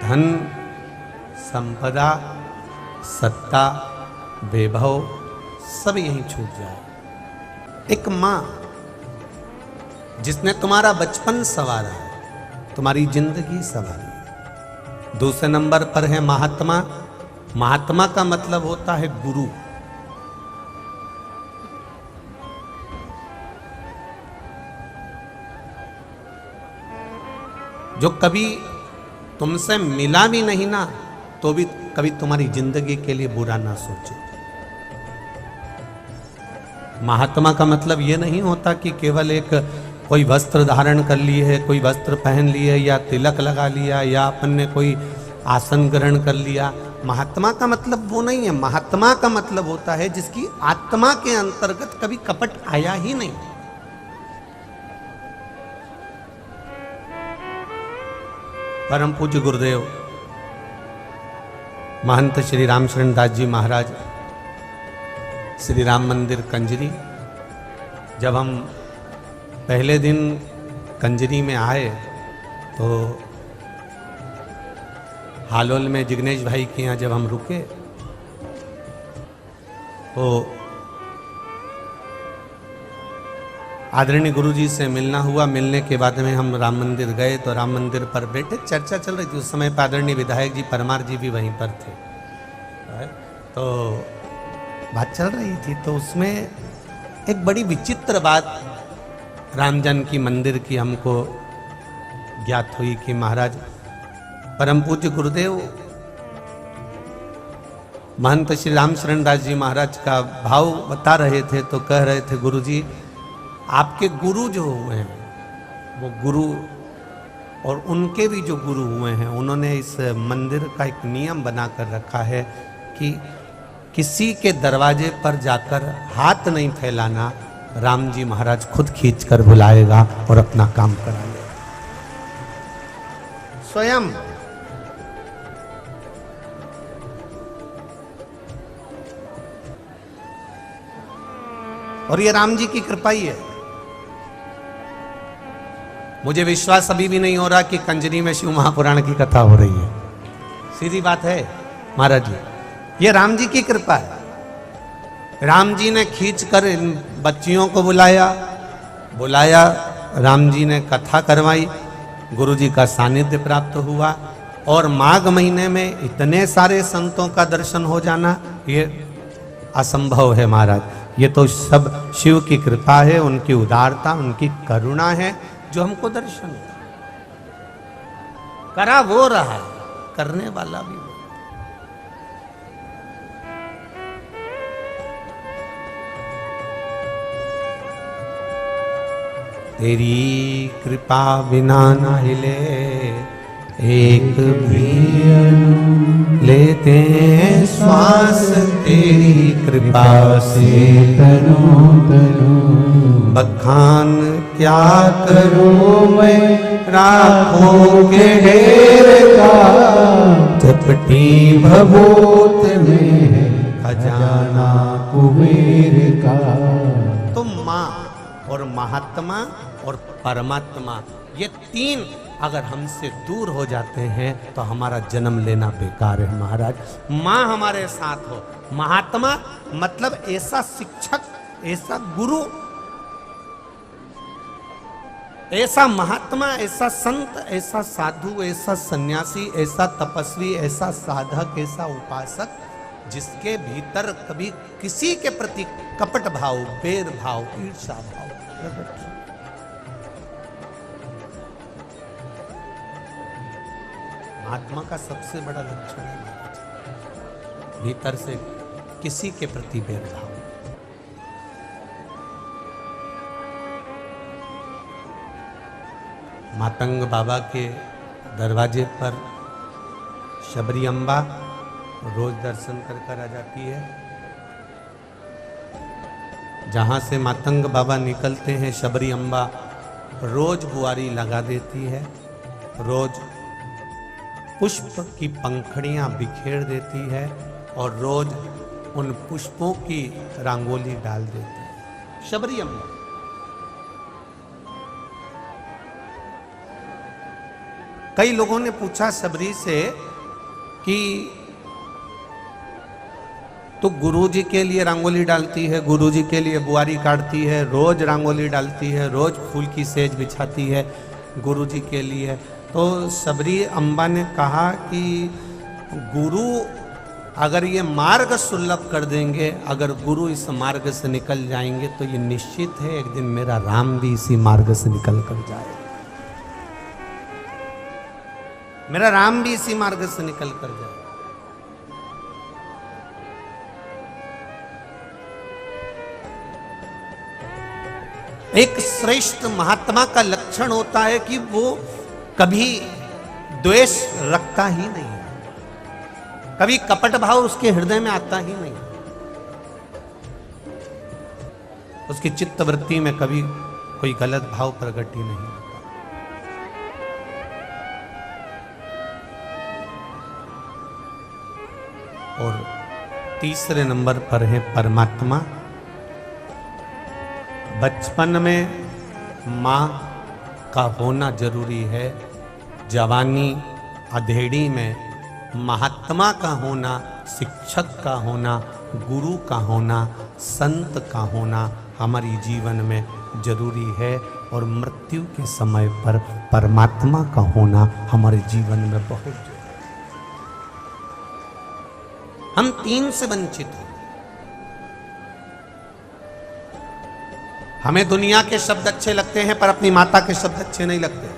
धन, संपदा, सत्ता, वैभव सब यहीं छूट जाए। एक माँ जिसने तुम्हारा बचपन संवारा है, तुम्हारी जिंदगी संवारी। दूसरे नंबर पर है महात्मा। महात्मा का मतलब होता है गुरु। जो कभी तुमसे मिला भी नहीं ना, तो भी कभी तुम्हारी जिंदगी के लिए बुरा ना सोचे। महात्मा का मतलब ये नहीं होता कि केवल एक कोई वस्त्र धारण कर लिए है, कोई वस्त्र पहन लिए, या तिलक लगा लिया, या अपन ने कोई आसन ग्रहण कर लिया। महात्मा का मतलब वो नहीं है। महात्मा का मतलब होता है जिसकी आत्मा के अंतर्गत कभी कपट आया ही नहीं। परम पूज्य गुरुदेव महंत श्री रामशरण दास जी महाराज, श्री राम मंदिर कंजरी, जब हम पहले दिन कंजरी में आए तो हालोल में जिग्नेश भाई के यहाँ जब हम रुके तो आदरणीय गुरुजी से मिलना हुआ। मिलने के बाद में हम राम मंदिर गए तो राम मंदिर पर बैठे चर्चा चल रही थी। उस समय आदरणीय विधायक जी परमार जी भी वहीं पर थे, तो बात चल रही थी। तो उसमें एक बड़ी विचित्र बात राम जानकी मंदिर की हमको ज्ञात हुई कि महाराज परम पूज्य गुरुदेव महंत श्री रामशरण दास जी महाराज का भाव बता रहे थे। तो कह रहे थे, गुरुजी आपके गुरु जो हुए हैं वो गुरु, और उनके भी जो गुरु हुए हैं उन्होंने इस मंदिर का एक नियम बना कर रखा है कि किसी के दरवाजे पर जाकर हाथ नहीं फैलाना। राम जी महाराज खुद खींच कर बुलाएगा और अपना काम कराएगा स्वयं। और ये राम जी की कृपा ही है। मुझे विश्वास अभी भी नहीं हो रहा कि कंजरी में शिव महापुराण की कथा हो रही है। सीधी बात है महाराज जी, ये राम जी की कृपा है। राम जी ने खींचकर इन बच्चियों को बुलाया, राम जी ने कथा करवाई, गुरु जी का सानिध्य प्राप्त हुआ, और माघ महीने में इतने सारे संतों का दर्शन हो जाना ये असंभव है महाराज। ये तो सब शिव की कृपा है, उनकी उदारता, उनकी करुणा है जो हमको दर्शन करा। वो रहा, करने वाला भी वो। तेरी कृपा बिना न हिले एक भी लेते श्वास, तेरी कृपा से तनो बखान क्या करूं मैं राखों के ढेर का, चपटी भभूत में खजाना कुबेर का। तो माँ और महात्मा और परमात्मा, ये तीन अगर हमसे दूर हो जाते हैं तो हमारा जन्म लेना बेकार है महाराज। माँ हमारे साथ हो, महात्मा मतलब ऐसा शिक्षक, ऐसा गुरु, ऐसा महात्मा, ऐसा संत, ऐसा साधु, ऐसा सन्यासी, ऐसा तपस्वी, ऐसा साधक, ऐसा उपासक जिसके भीतर कभी किसी के प्रति कपट भाव, बैर भाव, ईर्ष्या भाव प्रकट। महात्मा का सबसे बड़ा लक्षण है महाराज, भीतर से किसी के प्रति भेदभाव। मातंग बाबा के दरवाजे पर शबरी अम्बा रोज दर्शन कर आ जाती है। जहाँ से मातंग बाबा निकलते हैं, शबरी अम्बा रोज बुआरी लगा देती है, रोज पुष्प की पंखड़ियाँ बिखेर देती है, और रोज उन पुष्पों की रंगोली डाल देती है शबरी अम्बा। कई लोगों ने पूछा सबरी से कि तो गुरुजी के लिए रंगोली डालती है, गुरुजी के लिए बुआरी काटती है, रोज रंगोली डालती है, रोज फूल की सेज बिछाती है गुरुजी के लिए। तो सबरी अम्बा ने कहा कि गुरु अगर ये मार्ग सुलभ कर देंगे, अगर गुरु इस मार्ग से निकल जाएंगे तो ये निश्चित है एक दिन मेरा राम भी इसी मार्ग से निकल कर जाएगा, मेरा राम भी इसी मार्ग से निकल कर जाएगा। एक श्रेष्ठ महात्मा का लक्षण होता है कि वो कभी द्वेष रखता ही नहीं है, कभी कपट भाव उसके हृदय में आता ही नहीं, उसकी चित्त वृत्ति में कभी कोई गलत भाव प्रकट ही नहीं होता। और तीसरे नंबर पर है परमात्मा। बचपन में माँ का होना जरूरी है, जवानी अधेड़ी में महात्मा का होना, शिक्षक का होना, गुरु का होना, संत का होना हमारी जीवन में जरूरी है। और मृत्यु के समय पर परमात्मा का होना हमारे जीवन में बहुत जरूरी है। हम तीन से वंचित हैं। हमें दुनिया के शब्द अच्छे लगते हैं पर अपनी माता के शब्द अच्छे नहीं लगते।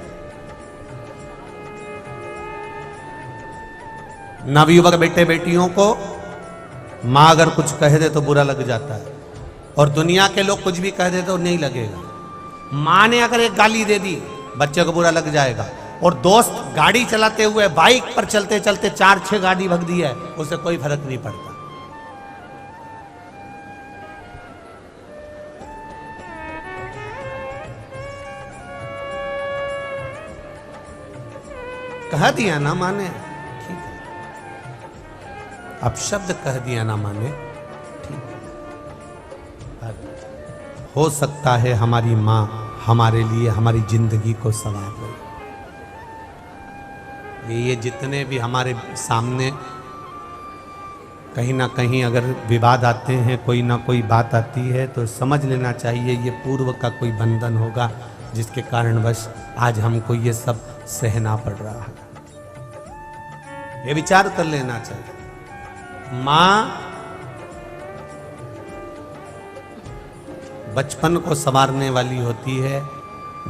नवयुवक बेटे बेटियों को मां अगर कुछ कह दे तो बुरा लग जाता है, और दुनिया के लोग कुछ भी कह दे तो नहीं लगेगा। मां ने अगर एक गाली दे दी बच्चे को बुरा लग जाएगा, और दोस्त गाड़ी चलाते हुए बाइक पर चलते चलते 4-6 गाड़ी भग दी है, उसे कोई फर्क नहीं पड़ता। कह दिया ना माने, ठीक है। अब शब्द कह दिया ना माने, ठीक है। हो सकता है हमारी मां हमारे लिए हमारी जिंदगी को संवार रही। ये जितने भी हमारे सामने कहीं ना कहीं अगर विवाद आते हैं, कोई ना कोई बात आती है, तो समझ लेना चाहिए ये पूर्व का कोई बंधन होगा जिसके कारणवश आज हमको ये सब सहना पड़ रहा है। ये विचार कर लेना चाहिए। मां बचपन को संवारने वाली होती है,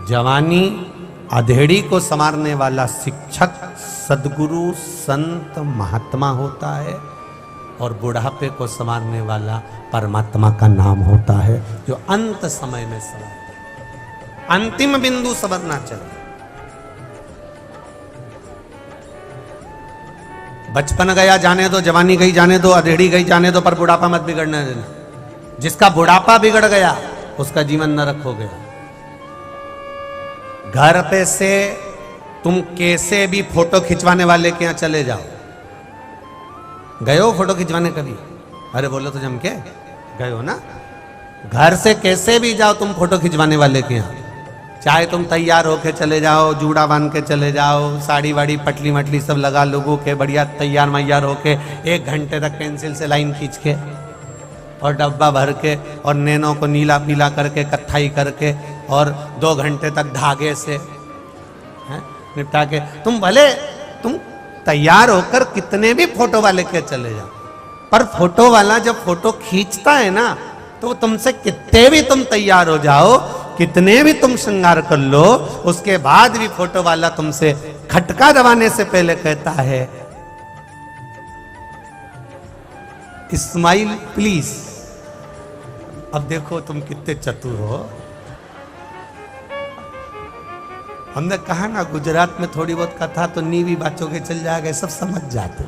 जवानी अधेड़ी को संवारने वाला शिक्षक सदगुरु संत महात्मा होता है, और बुढ़ापे को संवारने वाला परमात्मा का नाम होता है जो अंत समय में संवार, अंतिम बिंदु संवरना चाहिए। बचपन गया जाने दो, जवानी गई जाने दो, अधेड़ी गई जाने दो, पर बुढ़ापा मत बिगड़ने देना। जिसका बुढ़ापा बिगड़ गया उसका जीवन नरक हो गया। घर पे से तुम कैसे भी फोटो खिंचवाने वाले के यहां चले जाओ, गए हो फोटो खिंचवाने कभी? अरे बोलो तो जम के गए हो ना। घर से कैसे भी जाओ तुम फोटो खिंचवाने वाले के यहां, चाहे तुम तैयार होके चले जाओ, जूड़ा बांध के चले जाओ, साड़ी वाड़ी पटली मटली सब लगा लोगों के बढ़िया तैयार मैयार होके 1 घंटे तक पेंसिल से लाइन खींच के और डब्बा भर के और नैनों को नीला पीला करके कत्थाई करके और 2 घंटे तक धागे से निपटा के तुम भले तुम तैयार होकर कितने भी फोटो वाले के चले जाओ, पर फोटो वाला जब फोटो खींचता है ना तो तुमसे कितने भी तुम तैयार हो जाओ, कितने भी तुम श्रृंगार कर लो, उसके बाद भी फोटो वाला तुमसे खटका दबाने से पहले कहता है स्माइल प्लीज। अब देखो तुम कितने चतुर हो। हमने कहा ना गुजरात में थोड़ी बहुत कथा तो नीवी बच्चों के चल जाएगा, सब समझ जाते।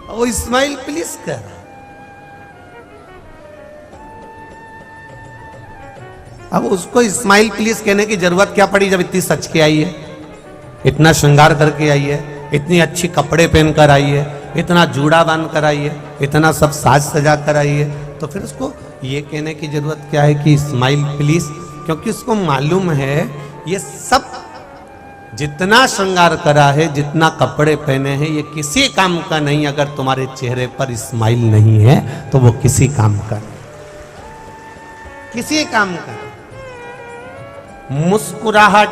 वो स्माइल प्लीज कर, अब उसको स्माइल प्लीज कहने की जरूरत क्या पड़ी जब इतनी सच के आई है, इतना श्रृंगार करके आई है, इतनी अच्छी कपड़े पहन कर आई है, इतना जूड़ा बांध कर आई है, इतना सब साज सजा कर आई है, तो फिर उसको ये कहने की जरूरत क्या है कि स्माइल प्लीज? क्योंकि उसको मालूम है ये सब जितना श्रृंगार करा है, जितना कपड़े पहने हैं, ये किसी काम का नहीं। अगर तुम्हारे चेहरे पर स्माइल नहीं है तो वो किसी काम का नहीं, किसी काम का नहीं। मुस्कुराहट,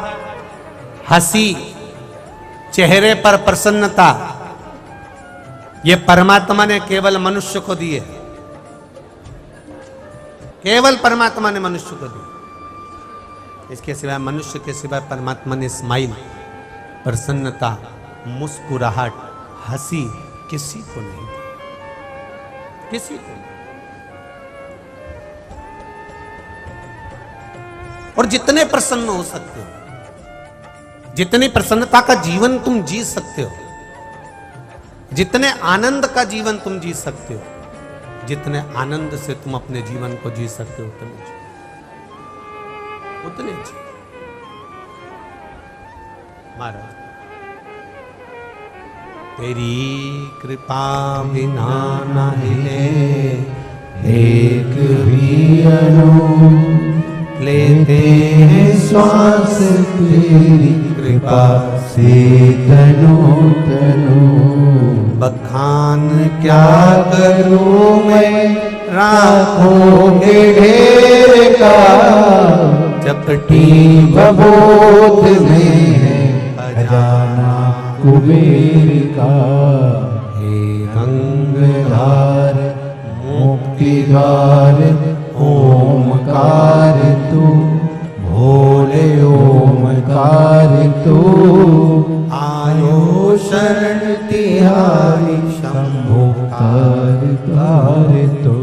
हंसी, चेहरे पर प्रसन्नता, ये परमात्मा ने केवल मनुष्य को दी है। केवल परमात्मा ने मनुष्य को दी। इसके सिवाय, मनुष्य के सिवाय परमात्मा ने स्माइल, प्रसन्नता, मुस्कुराहट, हंसी किसी को नहीं दी, किसी को नहीं। और जितने प्रसन्न हो सकते हो, जितनी प्रसन्नता का जीवन तुम जी सकते हो, जितने आनंद का जीवन तुम जी सकते हो, जितने आनंद से तुम अपने जीवन को जी सकते हो, उतने जी। महाराज, तेरी कृपा बिना न हिले एक भी अणु, लेते हैं श्वास तेरी कृपा से तनो तनो। बखान क्या करूं मैं राखों के ढेर का, चपटी बबोध में है खजाना कुबेर का। हे गंगाधार मुक्तिधार ओमकार तू, भोले ओमकार तू। आयो शरण तिहारी शंभो तार तार तो।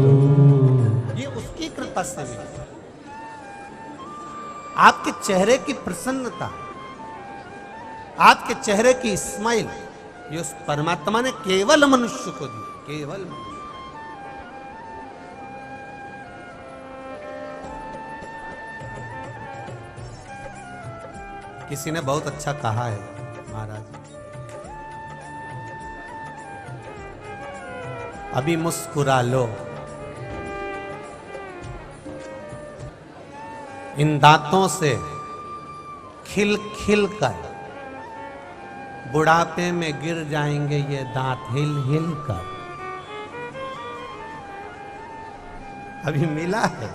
ये उसकी कृपा से मिला। आपके चेहरे की प्रसन्नता, आपके चेहरे की स्माइल, ये उस परमात्मा ने केवल मनुष्य को दी, केवल मनुष्य। किसी ने बहुत अच्छा कहा है महाराज, अभी मुस्कुरा लो, इन दांतों से खिल खिल कर बुढ़ापे में गिर जाएंगे ये दांत हिल हिल कर। अभी मिला है,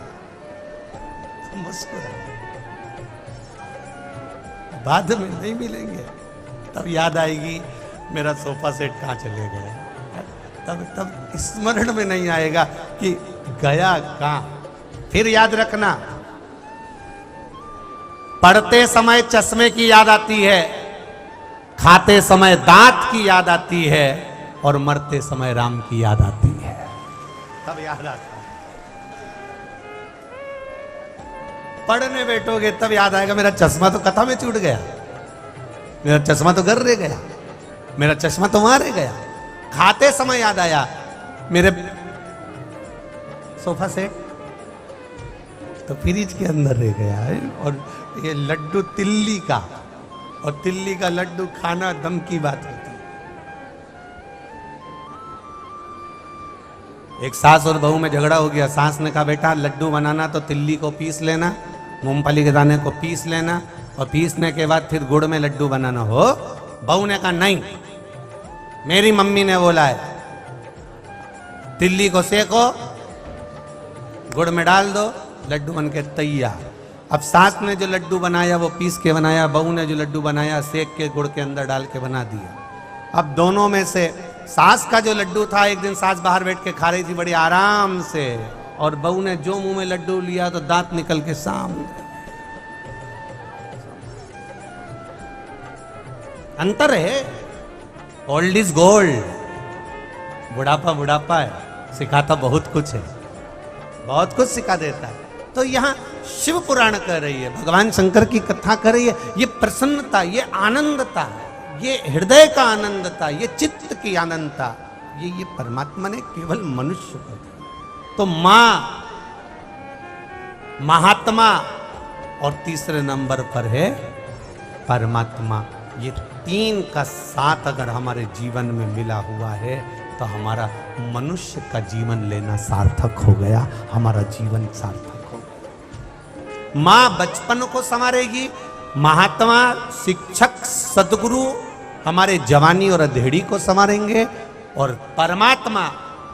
मुस्कुरा, बाद में नहीं मिलेंगे, तब याद आएगी मेरा सोफा सेट कहाँ चले गए। तब स्मरण में नहीं आएगा कि गया कहाँ। फिर याद रखना, पढ़ते समय चश्मे की याद आती है, खाते समय दांत की याद आती है, और मरते समय राम की याद आती है। तब याद आता है। पढ़ने बैठोगे तब याद आएगा मेरा चश्मा तो कथा में छूट गया, मेरा चश्मा तो घर रह गया, मेरा चश्मा तो वहां रह गया। खाते समय याद आया मेरे सोफा सेट तो फ्रिज के अंदर रह गया है। और ये लड्डू तिल्ली का, और तिल्ली का लड्डू खाना दम की बात होती है। एक सास और बहू में झगड़ा हो गया। सास ने कहा बेटा लड्डू बनाना तो तिल्ली को पीस लेना, मूंगफली के दाने को पीस लेना, और पीसने के बाद फिर गुड़ में लड्डू बनाना हो। बहू ने कहा नहीं, मेरी मम्मी ने बोला है तिल्ली को सेको, गुड़ में डाल दो, लड्डू बन के तैयार। अब सास ने जो लड्डू बनाया वो पीस के बनाया, बहू ने जो लड्डू बनाया सेक के गुड़ के अंदर डाल के बना दिया। अब दोनों में से सास का जो लड्डू था, एक दिन सास बाहर बैठ के खा रही थी बड़ी आराम से, और बहू ने जो मुंह में लड्डू लिया तो दांत निकल के सामने। अंतर है, ओल्ड इज गोल्ड। बुढ़ापा बुढ़ापा है, सिखाता बहुत कुछ है, बहुत कुछ सिखा देता है। तो यहाँ शिव पुराण कह रही है, भगवान शंकर की कथा कर रही है। ये प्रसन्नता, ये आनंदता, ये हृदय का आनंदता, ये चित्त की आनंदता, ये परमात्मा ने केवल मनुष्य को दी। तो मां, महात्मा, और तीसरे नंबर पर है परमात्मा। ये तीन का साथ अगर हमारे जीवन में मिला हुआ है तो हमारा मनुष्य का जीवन लेना सार्थक हो गया, हमारा जीवन सार्थक हो गया। मां बचपन को संवारेगी, महात्मा, शिक्षक, सदगुरु हमारे जवानी और अधेड़ी को संवारेंगे, और परमात्मा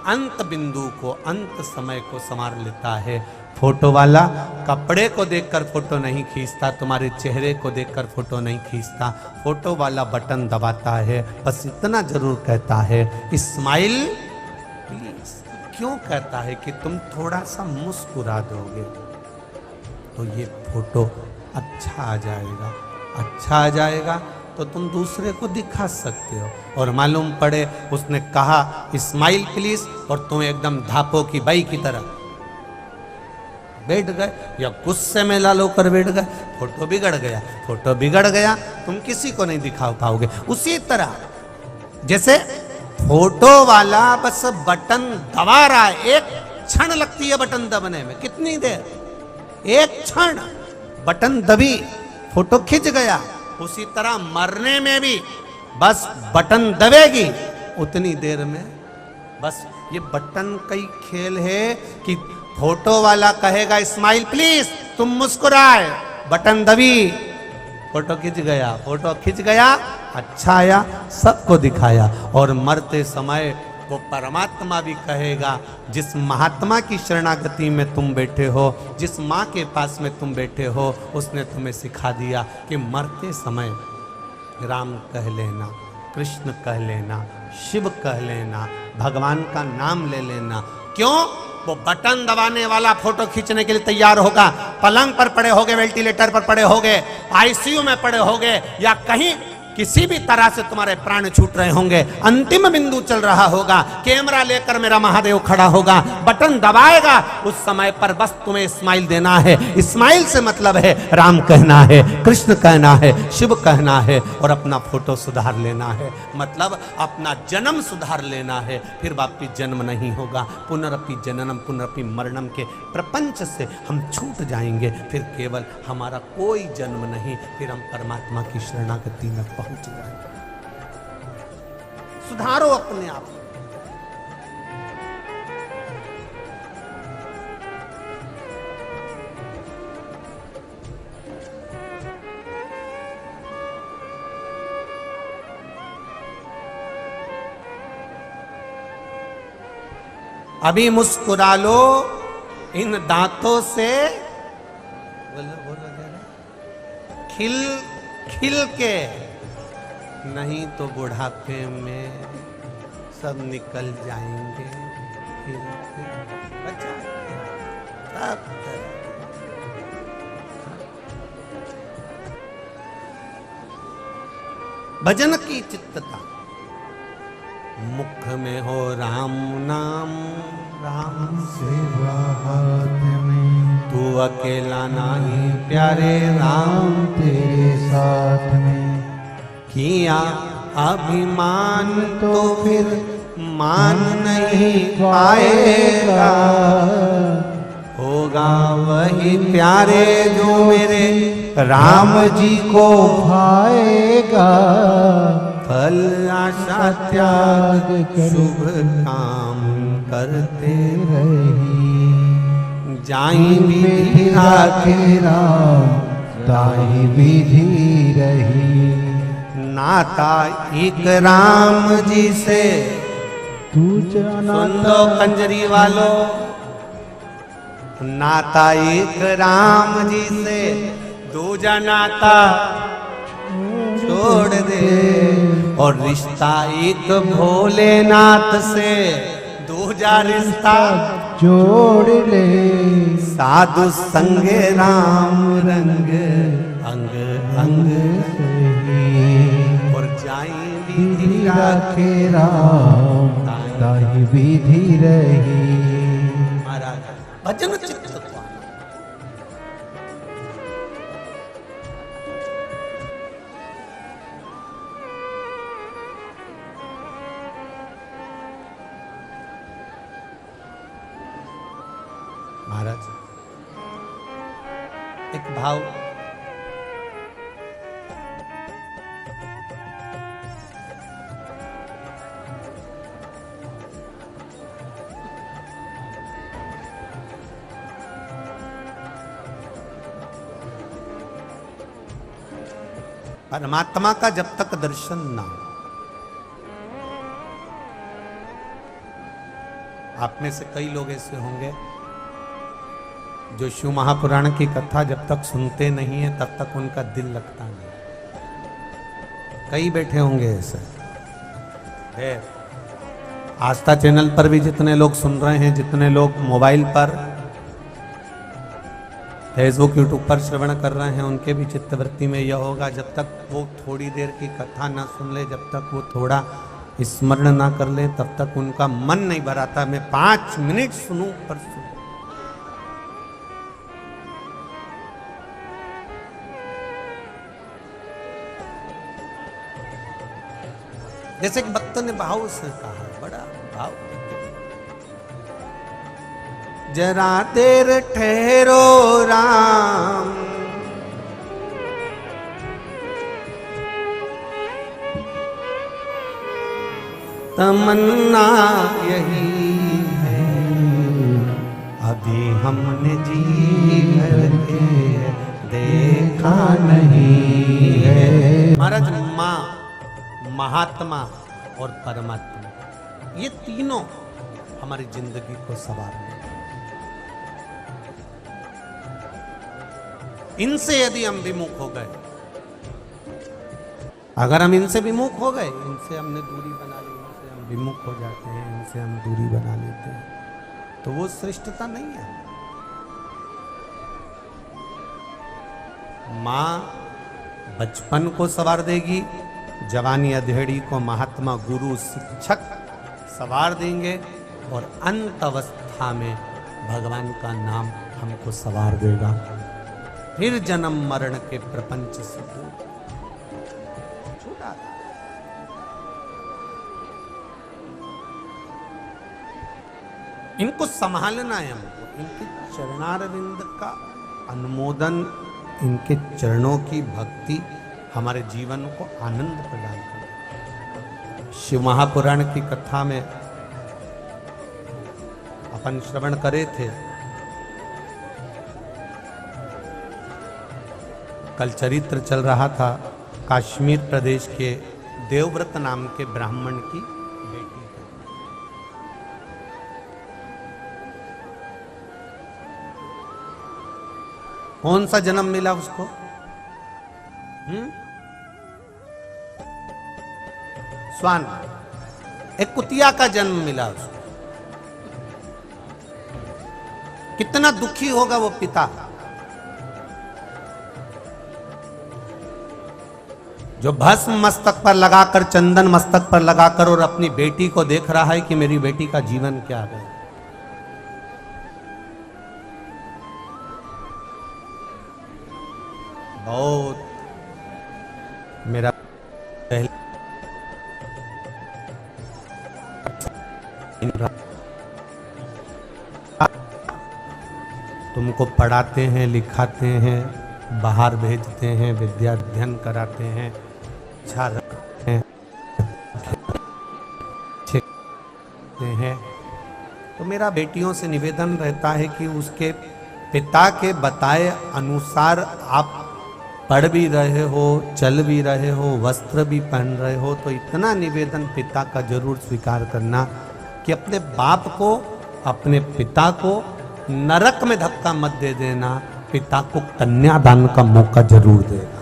अंत बिंदु को, अंत समय को संवार लेता है। फोटो वाला कपड़े को देखकर फोटो नहीं खींचता, तुम्हारे चेहरे को देखकर फोटो नहीं खींचता। फोटो वाला बटन दबाता है, बस इतना जरूर कहता है, स्माइल प्लीज। क्यों कहता है कि तुम थोड़ा सा मुस्कुरा दोगे तो ये फोटो अच्छा आ जाएगा। अच्छा आ जाएगा तो तुम दूसरे को दिखा सकते हो। और मालूम पड़े उसने कहा स्माइल प्लीज, और तुम एकदम धापो की बाई की तरह बैठ गए या गुस्से में लाल होकर बैठ गए, फोटो बिगड़ गया। फोटो बिगड़ गया, तुम किसी को नहीं दिखा पाओगे। उसी तरह जैसे फोटो वाला बस बटन दबा रहा है, एक क्षण लगती है बटन दबने में, कितनी देर, एक क्षण बटन दबी, फोटो खिंच गया। उसी तरह मरने में भी बस बटन दबेगी, उतनी देर में बस। ये बटन का ही खेल है कि फोटो वाला कहेगा स्माइल प्लीज, तुम मुस्कुराए, बटन दबी, फोटो खिंच गया। फोटो खिंच गया, अच्छा आया, सबको दिखाया। और मरते समय वो परमात्मा भी कहेगा, जिस महात्मा की शरणागति में तुम बैठे हो, जिस माँ के पास में तुम बैठे हो, उसने तुम्हें सिखा दिया कि मरते समय राम कह लेना, कृष्ण कह लेना, शिव कह लेना, भगवान का नाम ले लेना। क्यों? वो बटन दबाने वाला फोटो खींचने के लिए तैयार होगा, पलंग पर पड़े होगे, वेंटिलेटर पर पड़े होगे, आईसीयू में पड़े होगे, या कहीं किसी भी तरह से तुम्हारे प्राण छूट रहे होंगे, अंतिम बिंदु चल रहा होगा, कैमरा लेकर मेरा महादेव खड़ा होगा, बटन दबाएगा, उस समय पर बस तुम्हें स्माइल देना है। स्माइल से मतलब है राम कहना है, कृष्ण कहना है, शिव कहना है, और अपना फोटो सुधार लेना है, मतलब अपना जन्म सुधार लेना है। फिर वापिस जन्म नहीं होगा, पुनरपि जननम पुनरपि मरणम के प्रपंच से हम छूट जाएंगे। फिर केवल हमारा कोई जन्म नहीं, फिर हम परमात्मा की शरणागति में पहुंच जाएंगे। सुधारो अपने आप। अभी मुस्कुरा लो इन दांतों से, खिल खिल के, नहीं तो बुढ़ापे में सब निकल जाएंगे। भजन की चित्तता, मुख में हो राम नाम, राम सेवा हाथ में, तू अकेला नहीं प्यारे राम तेरे साथ में। किया अभिमान तो फिर मान नहीं पाएगा, होगा वही प्यारे जो मेरे राम जी को भाएगा। फल आशा त्याग शुभ काम करते रही, जाई विधि राखे राम ताई विधि रही। नाता एक राम जी से, सुन लो कंजरी वालों, नाता एक राम जी से, दूजा नाता छोड़ दे। और रिश्ता एक भोलेनाथ से, दूजा रिश्ता जोड़ ले। साधु संगे राम रंग अंग अंग और जाई विधि राखे राम ताई विधि रही। महाराज भजन चित्त महाराज एक भाव, परमात्मा का जब तक दर्शन ना हो, आप में से कई लोग ऐसे होंगे जो शिव महापुराण की कथा जब तक सुनते नहीं है तब तक उनका दिल लगता नहीं। कई बैठे होंगे ऐसे है। आस्था चैनल पर भी जितने लोग सुन रहे हैं, जितने लोग मोबाइल पर, फेसबुक यूट्यूब पर श्रवण कर रहे हैं, उनके भी चित्तवृत्ति में यह होगा, जब तक वो थोड़ी देर की कथा ना सुन ले, जब तक वो थोड़ा स्मरण ना कर ले, तब तक उनका मन नहीं भराता। मैं 5 मिनट सुनूं पर सुनूं। जैसे कि भक्तों ने भाव से कहा, बड़ा भाव, जरा देर ठहरो राम, तमन्ना यही है, अभी हमने जी भर के देखा नहीं है। महाराज, माँ, महात्मा और परमात्मा, ये तीनों हमारी जिंदगी को संवारने, इनसे यदि हम विमुख हो गए, अगर हम इनसे विमुख हो गए, इनसे हमने दूरी बना ली, इनसे हम विमुख हो जाते हैं, इनसे हम दूरी बना लेते हैं, तो वो श्रेष्ठता नहीं है। मां बचपन को संवार देगी, जवानी अधेड़ी को महात्मा गुरु शिक्षक संवार देंगे, और अंत अवस्था में भगवान का नाम हमको संवार देगा। फिर जन्म मरण के प्रपंच से छूटा। इनको संभालना है हमको, इनके चरणारविंद का अनुमोदन, इनके चरणों की भक्ति हमारे जीवन को आनंद प्रदान करे। शिव महापुराण की कथा में अपन श्रवण करे थे, कल चरित्र चल रहा था काश्मीर प्रदेश के देवव्रत नाम के ब्राह्मण की बेटी का। कौन सा जन्म मिला उसको? स्वान, एक कुतिया का जन्म मिला उसको। कितना दुखी होगा वो पिता, जो भस्म मस्तक पर लगाकर, चंदन मस्तक पर लगाकर और अपनी बेटी को देख रहा है कि मेरी बेटी का जीवन क्या है। बहुत मेरा पहले तुमको पढ़ाते हैं, लिखाते हैं, बाहर भेजते हैं, विद्या अध्ययन कराते हैं, अच्छा रखते हैं, तो मेरा बेटियों से निवेदन रहता है कि उसके पिता के बताए अनुसार आप पढ़ भी रहे हो, चल भी रहे हो, वस्त्र भी पहन रहे हो, तो इतना निवेदन पिता का जरूर स्वीकार करना कि अपने बाप को, अपने पिता को नरक में धक्का मत दे देना, पिता को कन्यादान का मौका जरूर देना।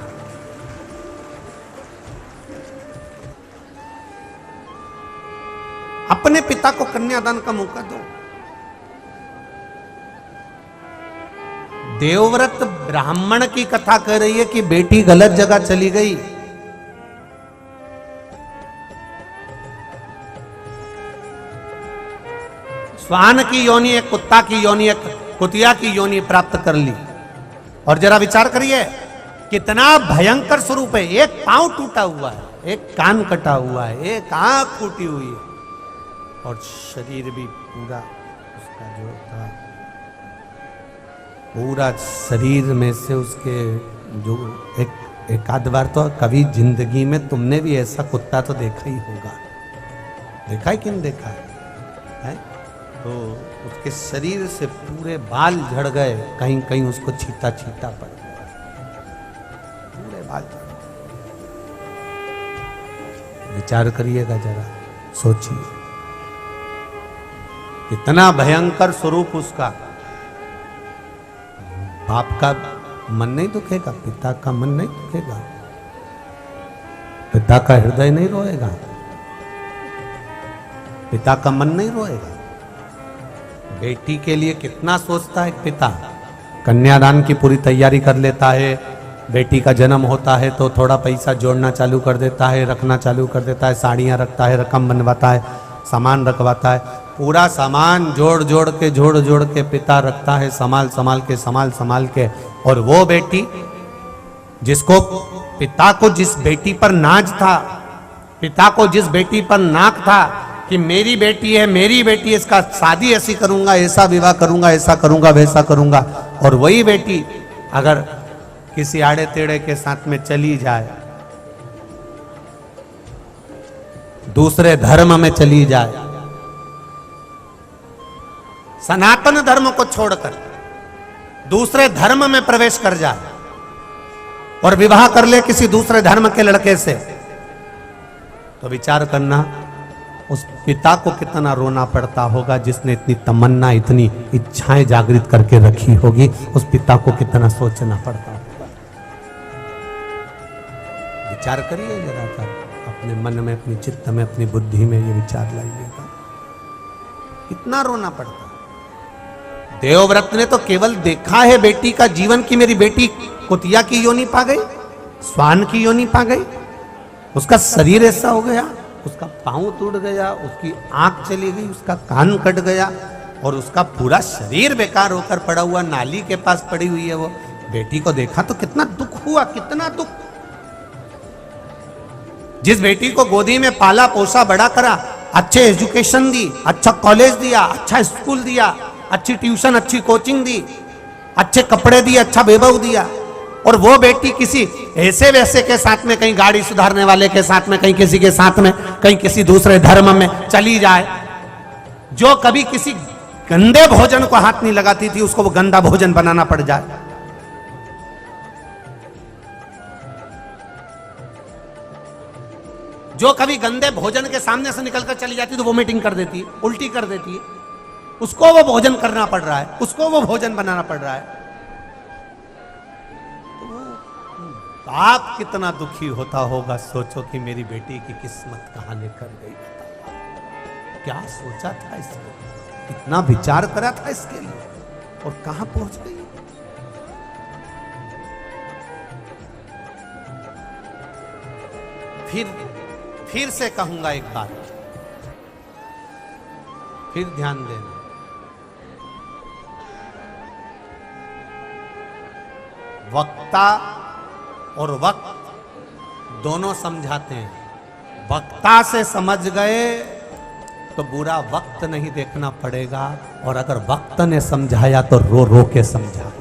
अपने पिता को कन्यादान का मौका दो। देवव्रत ब्राह्मण की कथा कह रही है कि बेटी गलत जगह चली गई। श्वान की योनि, एक कुत्ता की योनि, एक कुतिया की योनि प्राप्त कर ली। और जरा विचार करिए कितना भयंकर स्वरूप है। एक पांव टूटा हुआ है, एक कान कटा हुआ है, एक आंख फूटी हुई है, और शरीर भी पूरा उसका जो था, पूरा शरीर में से उसके जो एक आध बार तो कभी जिंदगी में तुमने भी ऐसा कुत्ता तो देखा ही होगा। देखा है कि नहीं देखा है? तो उसके शरीर से पूरे बाल झड़ गए, कहीं कहीं उसको छीटा छीटा पड़ गया, पूरे बाल। विचार करिएगा जरा, सोचिए, इतना भयंकर स्वरूप उसका। बाप का मन नहीं दुखेगा, पिता का मन नहीं दुखेगा, पिता का हृदय नहीं रोएगा, पिता का मन नहीं रोएगा। बेटी के लिए कितना सोचता है पिता, कन्यादान की पूरी तैयारी कर लेता है। बेटी का जन्म होता है तो थोड़ा पैसा जोड़ना चालू कर देता है, रखना चालू कर देता है, साड़ियाँ रखता है, रकम बनवाता है, सामान रखवाता है, पूरा सामान जोड़ जोड़ के पिता रखता है, संभाल के। और वो बेटी जिसको, पिता को जिस बेटी पर नाज था, पिता को जिस बेटी पर नाक था कि मेरी बेटी है, मेरी बेटी, इसका शादी ऐसी करूंगा, ऐसा विवाह करूंगा, ऐसा करूंगा, वैसा करूंगा, और वही बेटी अगर किसी आड़े टेढ़े के साथ में चली जाए, दूसरे धर्म में चली जाए, सनातन धर्म को छोड़कर दूसरे धर्म में प्रवेश कर जाए और विवाह कर ले किसी दूसरे धर्म के लड़के से, तो विचार करना उस पिता को कितना रोना पड़ता होगा, जिसने इतनी तमन्ना, इतनी इच्छाएं जागृत करके रखी होगी। उस पिता को कितना सोचना पड़ता होगा। विचार करिए जरा, अपने मन में, अपनी चित्त में, अपनी बुद्धि में ये विचार लाइएगा, कितना रोना पड़ता। देवव्रत ने तो केवल देखा है बेटी का जीवन कि मेरी बेटी कुतिया की योनि पा गई, स्वान की योनि पा गई, उसका शरीर ऐसा हो गया, उसका पांव टूट गया, उसकी आंख चली गई, उसका कान कट गया, और उसका पूरा शरीर बेकार होकर पड़ा हुआ नाली के पास पड़ी हुई है। वो बेटी को देखा तो कितना दुख हुआ, कितना दुख। जिस बेटी को गोदी में पाला पोसा बड़ा करा, अच्छे एजुकेशन दी, अच्छा कॉलेज दिया, अच्छा स्कूल दिया, अच्छी ट्यूशन, अच्छी कोचिंग दी, अच्छे कपड़े दिए, अच्छा वैभव दिया, और वो बेटी किसी ऐसे वैसे के साथ में, कहीं गाड़ी सुधारने वाले के साथ में, कहीं किसी के साथ में, कहीं किसी दूसरे धर्म में चली जाए, जो कभी किसी गंदे भोजन को हाथ नहीं लगाती थी, उसको वो गंदा भोजन बनाना पड़ जाए। जो कभी गंदे भोजन के सामने से निकलकर चली जाती तो वोमिटिंग कर देती है, उल्टी कर देती है, उसको वो भोजन करना पड़ रहा है, उसको वो भोजन बनाना पड़ रहा है। बाप कितना दुखी होता होगा, सोचो कि मेरी बेटी की किस्मत कहां लेकर गई, क्या सोचा था इसके, कितना विचार करा था इसके लिए, और कहां पहुंच गई। फिर से कहूंगा एक बात, फिर ध्यान देना, वक्ता और वक्त दोनों समझाते हैं। वक्ता से समझ गए तो बुरा वक्त नहीं देखना पड़ेगा, और अगर वक्त ने समझाया तो रो रो के समझा।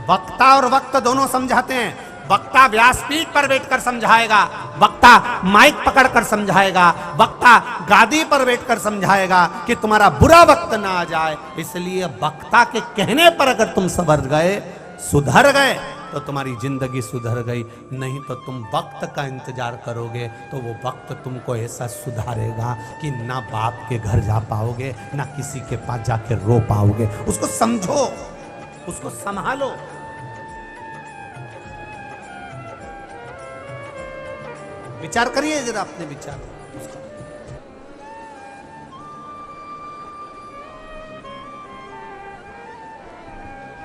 वक्ता और वक्त दोनों समझाते हैं। वक्ता व्यासपीठ पर बैठकर समझाएगा, वक्ता माइक पकड़कर समझाएगा, वक्ता गादी पर बैठकर समझाएगा कि तुम्हारा बुरा वक्त ना आ जाए। इसलिए वक्ता के कहने पर अगर तुम संवर गए, सुधर गए, तो तुम्हारी जिंदगी सुधर गई, नहीं तो तुम वक्त का इंतजार करोगे तो वो वक्त तुमको ऐसा सुधारेगा कि ना बाप के घर जा पाओगे, ना किसी के पास जाके रो पाओगे। उसको समझो, उसको संभालो। विचार करिए जरा अपने विचार।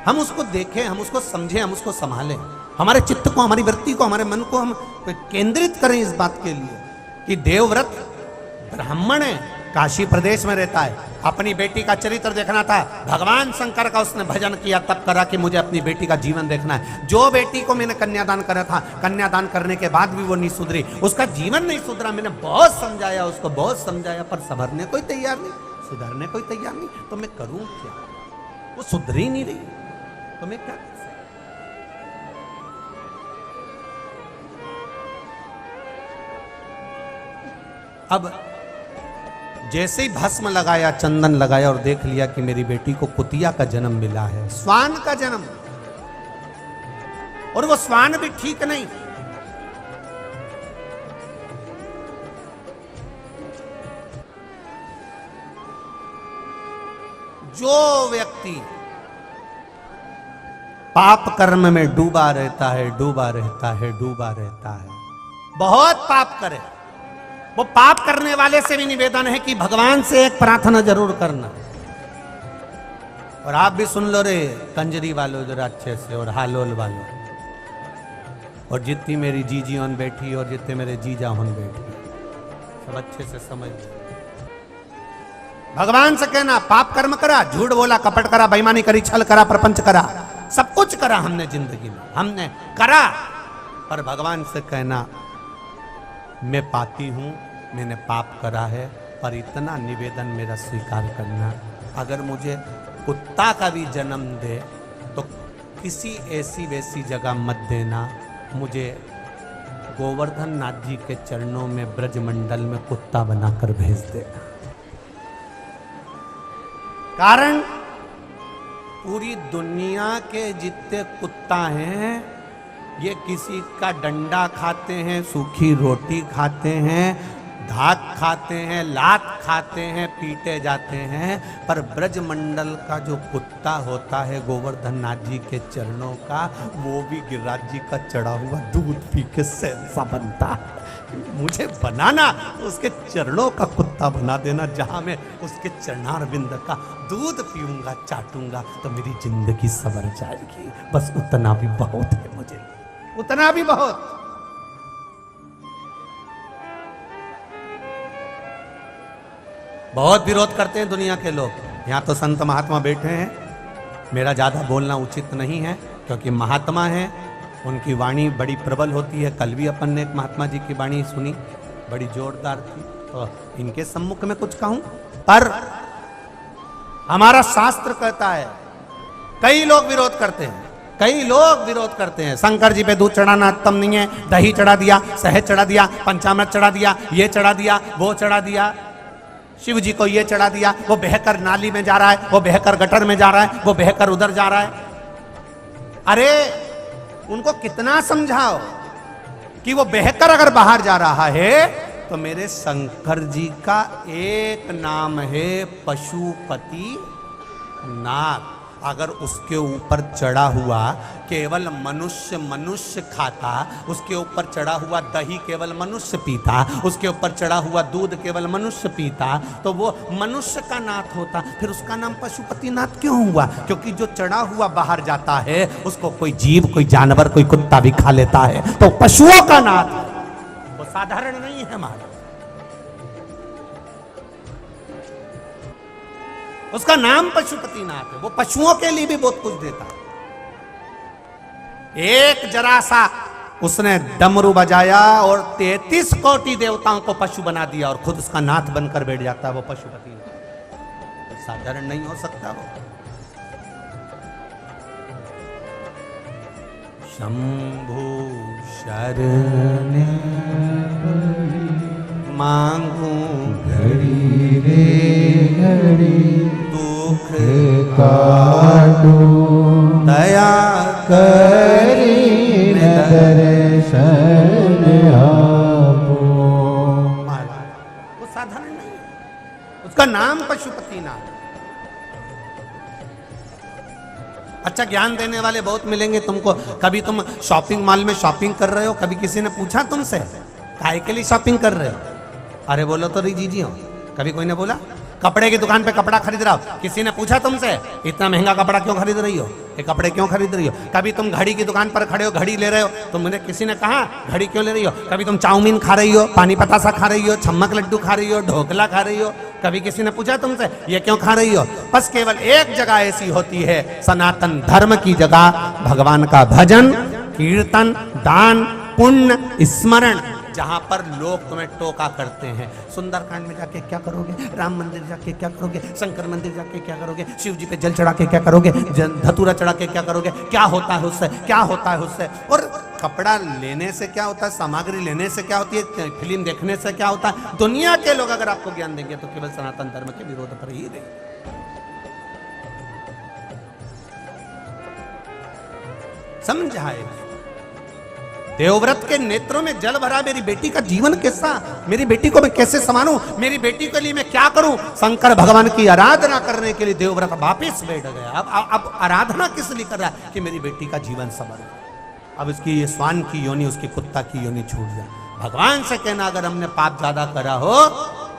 हम उसको देखें, हम उसको समझें, हम उसको संभालें। हमारे चित्त को, हमारी वृत्ति को, हमारे मन को हम केंद्रित करें इस बात के लिए कि देवव्रत ब्राह्मण है, काशी प्रदेश में रहता है, अपनी बेटी का चरित्र देखना था, भगवान शंकर का उसने भजन किया, तब करा कि मुझे अपनी बेटी का जीवन देखना है। जो बेटी को मैंने कन्यादान करा था, कन्यादान करने के बाद भी वो नहीं सुधरी, उसका जीवन नहीं सुधरा। मैंने बहुत समझाया, उसको बहुत समझाया, पर संभरने कोई तैयार नहीं, सुधरने कोई तैयार नहीं। तो मैं करूं क्या? वो सुधर ही नहीं रही, तो मैं क्या कर सकता? अब जैसे ही भस्म लगाया, चंदन लगाया और देख लिया कि मेरी बेटी को कुतिया का जन्म मिला है, स्वान का जन्म, और वो स्वान भी ठीक नहीं, जो व्यक्ति पाप कर्म में डूबा रहता है, डूबा रहता है, डूबा रहता है, बहुत पाप करे, वो पाप करने वाले से भी निवेदन है कि भगवान से एक प्रार्थना जरूर करना। और आप भी सुन लो रे कंजरी वालों जरा अच्छे से, और हालोल वालों, और जितनी मेरी जीजी ऑन बैठी और जितने मेरे जीजा ऑन बैठी, सब अच्छे से समझ। भगवान से कहना पाप कर्म करा, झूठ बोला, कपट करा, बेईमानी करी, छल करा, प्रपंच करा, सब कुछ करा हमने जिंदगी में, हमने करा, पर भगवान से कहना मैं पाती हूं, मैंने पाप करा है, पर इतना निवेदन मेरा स्वीकार करना, अगर मुझे कुत्ता का भी जन्म दे तो किसी ऐसी वैसी जगह मत देना, मुझे गोवर्धन नाथ जी के चरणों में ब्रजमंडल में कुत्ता बनाकर भेज देना। कारण पूरी दुनिया के जितने कुत्ता हैं ये किसी का डंडा खाते हैं, सूखी रोटी खाते हैं, धाक खाते हैं, लात खाते हैं, पीटे जाते हैं, पर ब्रजमंडल का जो कुत्ता होता है गोवर्धन नाथ जी के चरणों का, वो भी गिरिराज जी का चढ़ा हुआ दूध पी के सहसा बनता है। मुझे बनाना उसके चरणों का कुत्ता बना देना, जहां मैं उसके चरणारविंद का दूध पीऊंगा, चाटूंगा, तो मेरी जिंदगी संवर जाएगी। बस उतना भी बहुत है मुझे, उतना भी बहुत। बहुत विरोध करते हैं दुनिया के लोग, यहाँ तो संत महात्मा बैठे हैं, मेरा ज़्यादा बोलना उचित नहीं है, क्योंकि महात्मा हैं, उनकी वाणी बड़ी प्रबल होती है। कल भी अपन ने एक महात्मा जी की वाणी सुनी, बड़ी जोरदार थी, तो इनके सम्मुख में कुछ कहूँ, पर हमारा शास्त्र कहता है, कई लोग विरोध करते हैं, कई लोग विरोध करते हैं, शंकर जी पे दूध चढ़ाना उत्तम नहीं है, दही चढ़ा दिया, शहद चढ़ा दिया, पंचामृत चढ़ा दिया, ये चढ़ा दिया, वो चढ़ा दिया, शिव जी को ये चढ़ा दिया, वो बहकर नाली में जा रहा है, वो बहकर गटर में जा रहा है, वो बहकर उधर जा रहा है। अरे उनको कितना समझाओ कि वो बहकर अगर बाहर जा रहा है तो मेरे शंकर जी का एक नाम है पशुपति नाथ। अगर उसके ऊपर चढ़ा हुआ केवल मनुष्य मनुष्य खाता, उसके ऊपर चढ़ा हुआ दही केवल मनुष्य पीता, उसके ऊपर चढ़ा हुआ दूध केवल मनुष्य पीता, तो वो मनुष्य का नाथ होता। फिर उसका नाम पशुपति नाथ क्यों हुआ? क्योंकि जो चढ़ा हुआ बाहर जाता है उसको कोई जीव, कोई जानवर, कोई कुत्ता भी खा लेता है, तो पशुओं का नाथ, वो साधारण नहीं है हमारा। उसका नाम पशुपति नाथ है, वो पशुओं के लिए भी बहुत कुछ देता है। एक जरा सा उसने डमरू बजाया और 33 कोटि देवताओं को पशु बना दिया और खुद उसका नाथ बनकर बैठ जाता है वो पशुपति नाथ। साधारण नहीं हो सकता वो। शंभु शरण मांगू घड़ी रे घड़ी, दुख काटू दया करी दर्शन आपो। वो साधारण नहीं है, उसका नाम पशुपति नाथ। अच्छा ज्ञान देने वाले बहुत मिलेंगे तुमको। कभी तुम शॉपिंग मॉल में शॉपिंग कर रहे हो, कभी किसी ने पूछा तुमसे काहे के लिए शॉपिंग कर रहे हो? अरे बोलो तो रही जीजी हो। कभी कोई ने बोला? कपड़े की दुकान पे कपड़ा खरीद रहा हो, किसी ने पूछा तुमसे इतना महंगा कपड़ा क्यों खरीद रही हो, ये कपड़े क्यों खरीद रही हो? कभी तुम घड़ी की दुकान पर खड़े हो, घड़ी ले रहे हो, तो मुझे किसी ने कहा घड़ी क्यों ले रही हो? कभी तुम चाउमीन खा रही हो, पानी पतासा खा रही हो, छम्मक लड्डू खा रही हो, ढोकला खा रही हो, कभी किसी ने पूछा तुमसे ये क्यों खा रही हो? बस केवल एक जगह ऐसी होती है, सनातन धर्म की जगह, भगवान का भजन कीर्तन दान पुण्य स्मरण, जहां पर लोग तुम्हें टोका करते हैं। सुंदरकांड में जाके क्या करोगे, राम मंदिर जाके क्या करोगे, शंकर मंदिर जाके क्या करोगे, शिव जी पे जल चढ़ा के क्या करोगे, धतूरा चढ़ा के क्या करोगे, क्या होता है उससे, क्या होता है उससे? और कपड़ा लेने से क्या होता है, सामग्री लेने से क्या होती है, फिल्म देखने से क्या होता है? दुनिया के लोग अगर आपको ज्ञान देंगे तो केवल सनातन धर्म के विरोध पर ही देंगे। समझाए देवव्रत के नेत्रों में जल भरा, मेरी बेटी का जीवन कैसा, मेरी बेटी को मैं कैसे संभालूं, मेरी बेटी के लिए मैं क्या करूं। शंकर भगवान की आराधना करने के लिए देवव्रत वापिस बैठ गया। अब आराधना किस लिए कर रहा है कि मेरी बेटी का जीवन संभल। अब इसकी ये स्वान की योनि, उसकी कुत्ता की योनि छूट जाए। भगवान से कहना अगर हमने पाप ज्यादा करा हो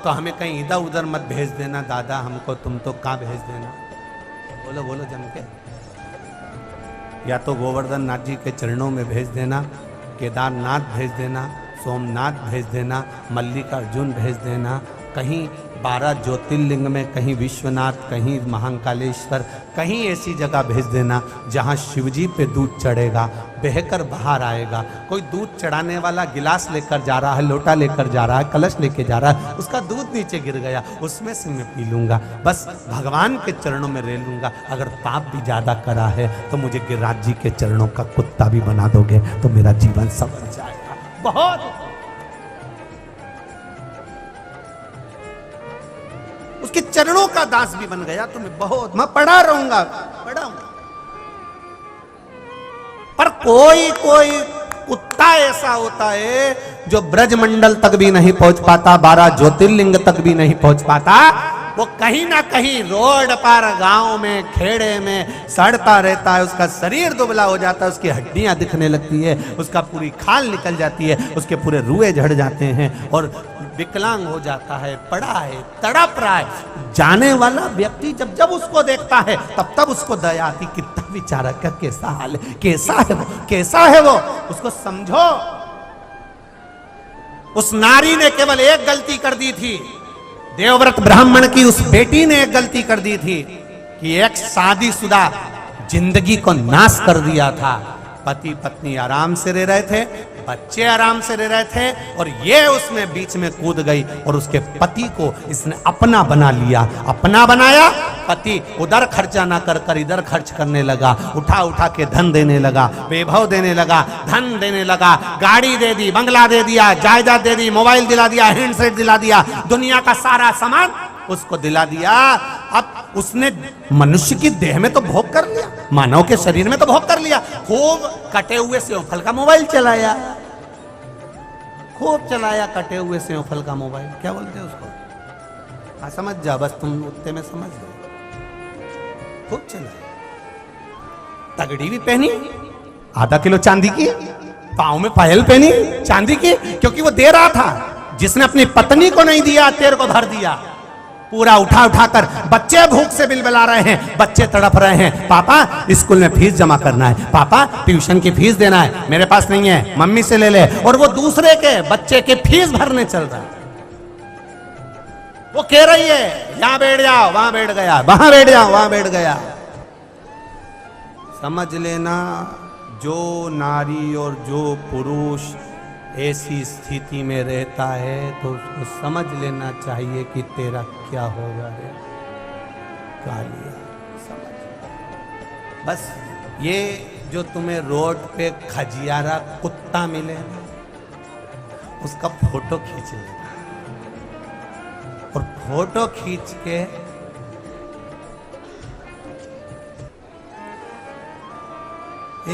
तो हमें कहीं इधर उधर मत भेज देना दादा, हमको तुम तो कहाँ भेज देना। बोलो बोलो जम के, या तो गोवर्धन नाथ जी के चरणों में भेज देना, केदारनाथ भेज देना, सोमनाथ भेज देना, मल्लिकार्जुन भेज देना, कहीं 12 ज्योतिर्लिंग में, कहीं विश्वनाथ, कहीं महाकालेश्वर, कहीं ऐसी जगह भेज देना जहां शिवजी पे दूध चढ़ेगा, बहकर बाहर आएगा। कोई दूध चढ़ाने वाला गिलास लेकर जा रहा है, लोटा लेकर जा रहा है, कलश लेके जा रहा है, उसका दूध नीचे गिर गया, उसमें से मैं पी लूंगा, बस भगवान के चरणों में रह लूंगा। अगर पाप भी ज्यादा करा है तो मुझे गिरिराज जी के चरणों का कुत्ता भी बना दोगे तो मेरा जीवन संवर जाएगा। बहुत उसके चरणों का दास भी बन गया तो मैं बहुत, मैं पढ़ा रहूंगा, पढ़ाऊंगा। पर कोई कोई कुत्ता ऐसा होता है जो ब्रजमंडल तक भी नहीं पहुंच पाता, 12 ज्योतिर्लिंग तक भी नहीं पहुंच पाता। वो कहीं ना कहीं रोड पर, गांव में, खेड़े में सड़ता रहता है। उसका शरीर दुबला हो जाता है, उसकी हड्डियां दिखने लगती है, उसका पूरी खाल निकल जाती है, उसके पूरे रुए झड़ जाते हैं और विकलांग हो जाता है, पड़ा है, तड़प रहा है। जाने वाला व्यक्ति जब जब उसको देखता है तब तब उसको दया आती, कितना बेचारा का कैसा हाल है, कैसा है वो, कैसा है वो, उसको समझो। उस नारी ने केवल एक गलती कर दी थी, देवव्रत ब्राह्मण की उस बेटी ने एक गलती कर दी थी कि एक शादीशुदा जिंदगी को नाश कर दिया था। पति पत्नी आराम से रह रहे थे, बच्चे आराम से रह रहे थे और ये उसमें बीच में कूद गई और उसके पति को इसने अपना बना लिया। अपना बनाया, पति उधर खर्चा ना कर कर इधर खर्च करने लगा, उठा उठा के धन देने लगा, वैभव देने लगा, धन देने लगा, गाड़ी दे दी, बंगला दे दिया, जायदाद दे दी, मोबाइल दिला दिया, हैंडसेट दिला दिया, दुनिया का सारा सामान उसको दिला दिया। अब उसने मनुष्य की देह में तो भोग कर लिया, मानव के शरीर में तो भोग कर लिया, खूब कटे हुए सेवफल का मोबाइल चलाया, खूब चलाया कटे हुए सेवफल का मोबाइल, क्या बोलते हैं उसको, हाँ समझ जा, बस तुम उत्ते में समझ गए। खूब चलाया, तगड़ी भी पहनी, आधा किलो चांदी की, पाँव में पायल पहनी चांदी की, क्योंकि वो दे रहा था। जिसने अपनी पत्नी को नहीं दिया तेरे को भर दिया, पूरा उठा उठा कर। बच्चे भूख से बिलबिला रहे हैं, बच्चे तड़प रहे हैं, पापा स्कूल में फीस जमा करना है, पापा ट्यूशन की फीस देना है, मेरे पास नहीं है, मम्मी से ले ले। और वो दूसरे के बच्चे के फीस भरने चल रहा है। वो कह रही है यहां बैठ जाओ, वहां बैठ गया, वहां बैठ जाओ, वहां बैठ गया। समझ लेना, जो नारी और जो पुरुष ऐसी स्थिति में रहता है तो उसको समझ लेना चाहिए कि तेरा क्या होगा रे कालिया। समझ, बस ये जो तुम्हें रोड पे खजियारा कुत्ता मिले ना, उसका फोटो खींच लेना और फोटो खींच के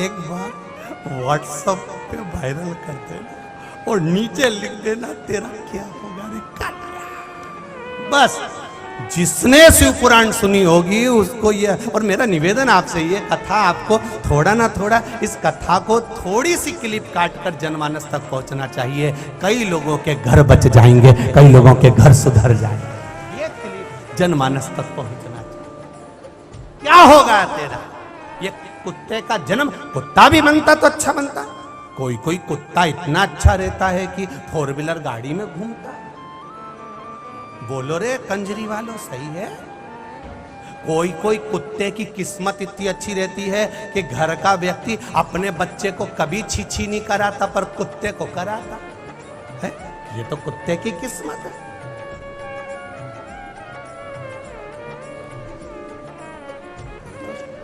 एक बार व्हाट्सएप पे वायरल कर देना और नीचे लिख देना तेरा क्या होगा रे कालिया। बस जिसने शिव पुराण सुनी होगी उसको ये, और मेरा निवेदन आपसे, ये कथा आपको थोड़ा ना थोड़ा, इस कथा को थोड़ी सी क्लिप काट कर जनमानस तक पहुंचना चाहिए। कई लोगों के घर बच जाएंगे, कई लोगों के घर सुधर जाएंगे। ये क्लिप जनमानस तक पहुंचना चाहिए। क्या होगा तेरा, ये कुत्ते का जन्म, कुत्ता भी बनता तो अच्छा बनता। कोई कोई कुत्ता इतना अच्छा रहता है कि 4 व्हीलर गाड़ी में घूमता है। बोलो रे कंजरी वालों, सही है। कोई कोई कुत्ते की किस्मत इतनी अच्छी रहती है कि घर का व्यक्ति अपने बच्चे को कभी छीछी नहीं कराता पर कुत्ते को कराता है। ये तो कुत्ते की किस्मत है।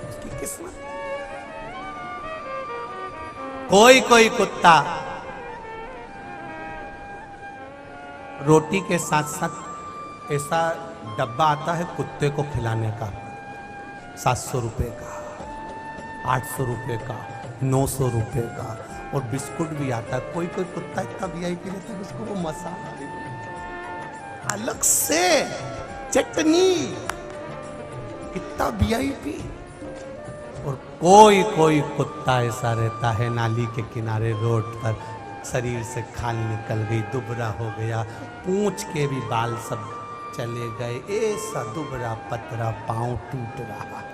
उसकी किस्मत। कोई कोई कुत्ता रोटी के साथ साथ ऐसा डब्बा आता है कुत्ते को खिलाने का, 700 रुपए का, 800 रुपए का, 900 रुपए का, और बिस्कुट भी आता है। कोई कोई कुत्ता इतना वीआईपी रहता है उसको वो मसाला अलग से, चटनी, कितना वीआईपी। और कोई कोई कुत्ता ऐसा रहता है नाली के किनारे रोड पर, शरीर से खाल निकल गई, दुबरा हो गया, पूंछ के भी बाल सब चले गए, ऐसा दुबरा पतरा, पांव टूट रहा है,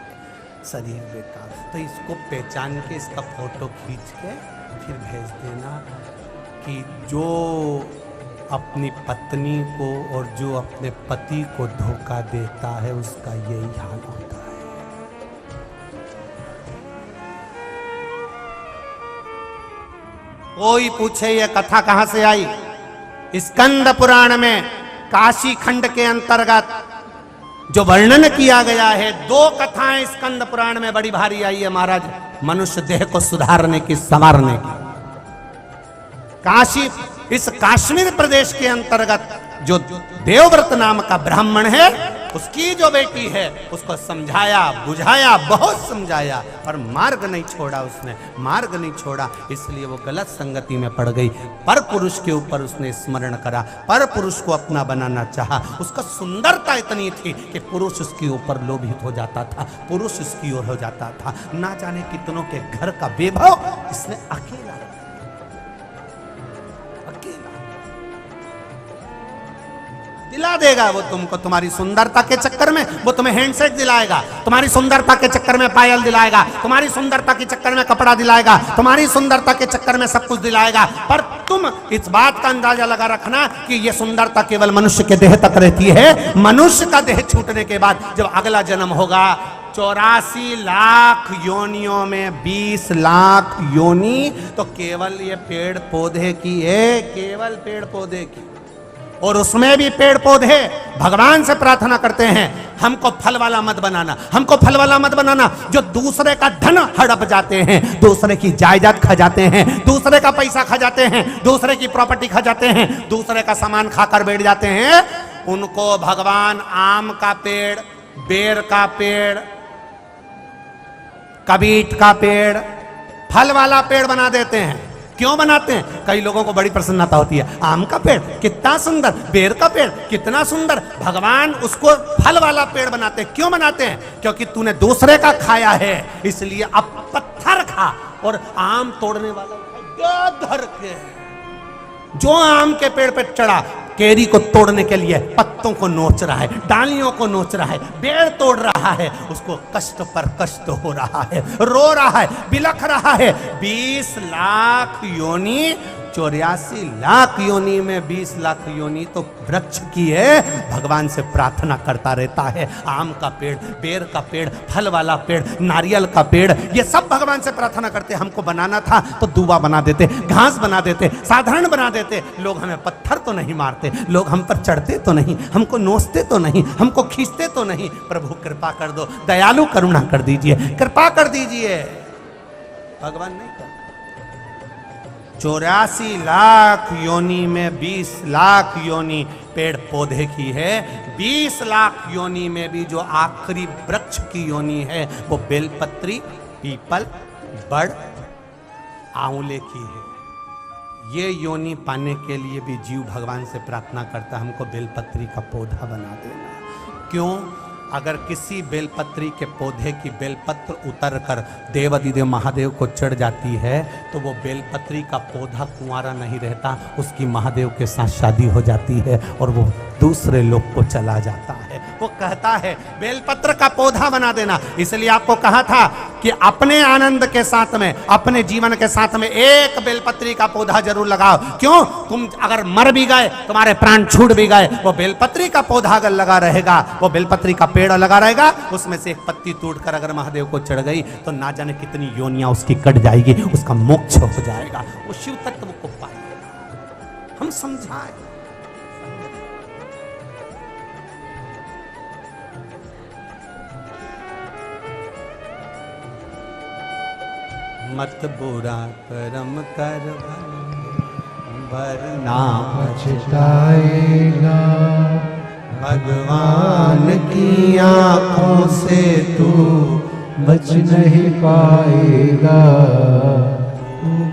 शरीर बेकार। तो इसको पहचान के इसका फोटो खींच के फिर भेज देना कि जो अपनी पत्नी को और जो अपने पति को धोखा देता है उसका यही हाल होता है। कोई पूछे ये कथा कहां से आई? स्कंद पुराण में काशी खंड के अंतर्गत जो वर्णन किया गया है, 2 कथाएं स्कंद पुराण में बड़ी भारी आई है महाराज, मनुष्य देह को सुधारने की, संवारने की। काशी, इस कश्मीर प्रदेश के अंतर्गत जो देवव्रत नाम का ब्राह्मण है, उसकी जो बेटी है उसको समझाया बुझाया, बहुत समझाया, पर मार्ग नहीं छोड़ा, उसने मार्ग नहीं छोड़ा, इसलिए वो गलत संगति में पड़ गई। पर पुरुष के ऊपर उसने स्मरण करा, पर पुरुष को अपना बनाना चाहा। उसका सुंदरता इतनी थी कि पुरुष उसके ऊपर लोभित हो जाता था, पुरुष उसकी ओर हो जाता था। ना जाने कितनों के घर का वैभव इसने अकेला दिला देगा। वो तुमको तुम्हारी सुंदरता के चक्कर में वो तुम्हें हैंडसेट दिलाएगा, तुम्हारी सुंदरता के चक्कर में पायल दिलाएगा, तुम्हारी सुंदरता के चक्कर में कपड़ा दिलाएगा, तुम्हारी सुंदरता के चक्कर में सब कुछ दिलाएगा। पर तुम इस बात का अंदाजा लगा रखना कि ये सुंदरता केवल मनुष्य के देह तक रहती है। मनुष्य का देह छूटने के बाद जब अगला जन्म होगा, 84 लाख योनियों में 20 लाख योनि तो केवल ये पेड़ पौधे की है, केवल पेड़ पौधे की। और उसमें भी पेड़ पौधे भगवान से प्रार्थना करते हैं, हमको फल वाला मत बनाना, हमको फल वाला मत बनाना। जो दूसरे का धन हड़प जाते हैं, दूसरे की जायदाद खा जाते हैं, दूसरे का पैसा खा जाते हैं, दूसरे की प्रॉपर्टी खा जाते हैं, दूसरे का सामान खाकर बैठ जाते हैं, उनको भगवान आम का पेड़, बेर का पेड़, कबीट का पेड़, फल वाला पेड़ बना देते हैं। क्यों बनाते हैं? कई लोगों को बड़ी प्रसन्नता होती है, आम का पेड़ कितना सुंदर, बेर का पेड़ कितना सुंदर, भगवान उसको फल वाला पेड़ बनाते हैं। क्यों बनाते हैं? क्योंकि तूने दूसरे का खाया है, इसलिए अब पत्थर खा और आम तोड़ने वाला धर के जो आम के पेड़ पे चढ़ा, केरी को तोड़ने के लिए पत्तों को नोच रहा है, डालियों को नोच रहा है, बेर तोड़ रहा है, उसको कष्ट पर कष्ट हो रहा है, रो रहा है, बिलख रहा है। 20 लाख योनि, 84 लाख योनि में 20 लाख योनि तो वृक्ष की है। भगवान से प्रार्थना करता रहता है, आम का पेड़, बेर का पेड़, फल वाला पेड़, नारियल का पेड़, ये सब भगवान से प्रार्थना करते। हमको बनाना था तो दूबा बना देते, घास बना देते, साधारण बना देते। लोग हमें पत्थर तो नहीं मारते, लोग हम पर चढ़ते तो नहीं, हमको नोचते तो नहीं, हमको खींचते तो नहीं। प्रभु कृपा कर दो, दयालु करुणा कर दीजिए, कृपा कर दीजिए। भगवान नहीं कर। 84 लाख योनि में 20 लाख योनि पेड़ पौधे की है, 20 लाख योनि में भी जो आखिरी वृक्ष की योनि है वो बेलपत्री, पीपल, बड़, आंवले की है। ये योनि पाने के लिए भी जीव भगवान से प्रार्थना करता, हमको बेलपत्री का पौधा बना देना। क्यों? अगर किसी बेलपत्री के पौधे की बेलपत्र उतरकर देवाधिदेव महादेव को चढ़ जाती है तो वो बेलपत्री का पौधा कुंवारा नहीं रहता, उसकी महादेव के साथ शादी हो जाती है और वो दूसरे लोग को चला जाता है। वो कहता है बेलपत्र का पौधा बना देना। इसलिए आपको कहा था कि अपने आनंद के साथ में, अपने जीवन के साथ में एक बेलपत्री का पौधा जरूर लगाओ। क्यों? तुम अगर मर भी गए, तुम्हारे प्राण छूट भी गए, वो बेलपत्री का पौधा अगर लगा रहेगा, वो बेलपत्री का पेड़ लगा रहेगा, उसमें से एक पत्ती टूटकर अगर महादेव को चढ़ गई तो ना जाने कितनी योनियां उसकी कट जाएगी, उसका मोक्ष हो जाएगा, वो शिव तत्व को पाएगा। हम समझाएं। मत बुरा कर्म कर वरना पछताएगा, भगवान की आंखों से तू बच नहीं पाएगा।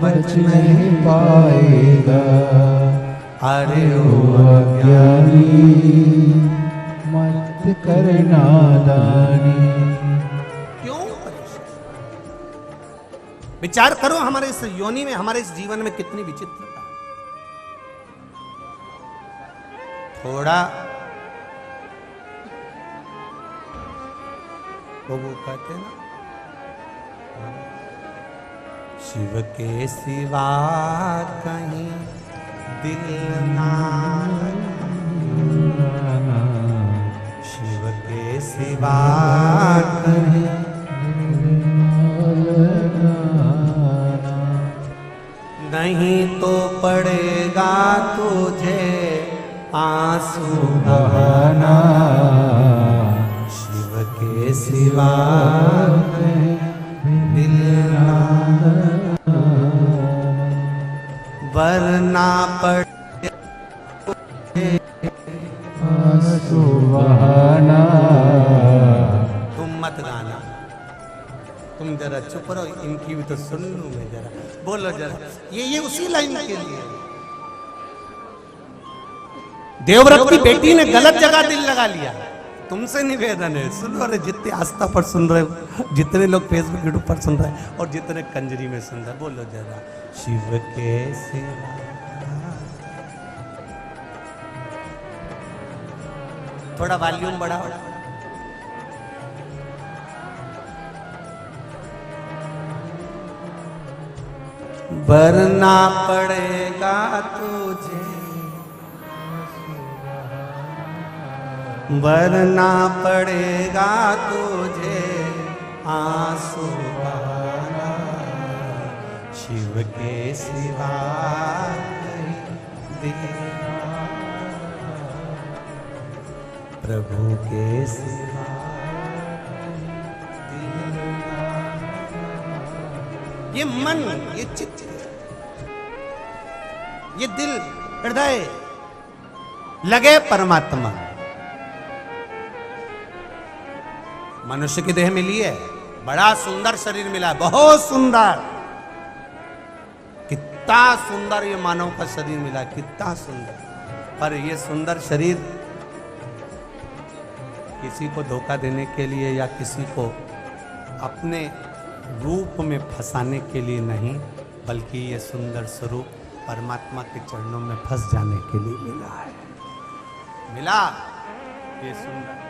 बच नहीं पाएगा। अरे ओ अज्ञानी मत कर नादानी। क्यों परेशान? विचार करो हमारे इस योनि में, हमारे इस जीवन में कितनी विचित्रता है। थोड़ा वो कहते हैं ना, शिव के सिवा कहीं दिल ना लगाना, शिव के सिवा कहीं नहीं तो पड़ेगा तुझे आंसू बहाना, शिव के सिवा दिल ना वरना पड़े आंसू बहाना। तुम मत गाना, तुम जरा चुप रहो, इनकी भी तो सुन लूं मैं जरा, बोलो जरा। ये उसी लाइन के लिए। देवव्रत की बेटी ने गलत जगह दिल लगा लिया। तुमसे निवेदन है, सुनो। अरे जितने आस्था पर सुन रहे हो, जितने लोग फेसबुक यूट्यूब पर सुन रहे हैं और जितने कंजरी में सुन रहे हैं, बोलो जरा, शिव के सिवा। थोड़ा वॉल्यूम बढ़ाओ। वरना पड़ेगा तुझे, वरना पड़ेगा तुझे आंसू बहाना, शिव के सिवा दिल, प्रभु के सिवा दिल। ये मन, ये चित्त, ये दिल, हृदय लगे परमात्मा। मनुष्य की देह मिली है, बड़ा सुंदर शरीर मिला है, बहुत सुंदर। कितना सुंदर ये मानव का शरीर मिला, कितना सुंदर। पर ये सुंदर शरीर किसी को धोखा देने के लिए या किसी को अपने रूप में फंसाने के लिए नहीं, बल्कि ये सुंदर स्वरूप परमात्मा के चरणों में फंस जाने के लिए मिला है। मिला ये सुंदर।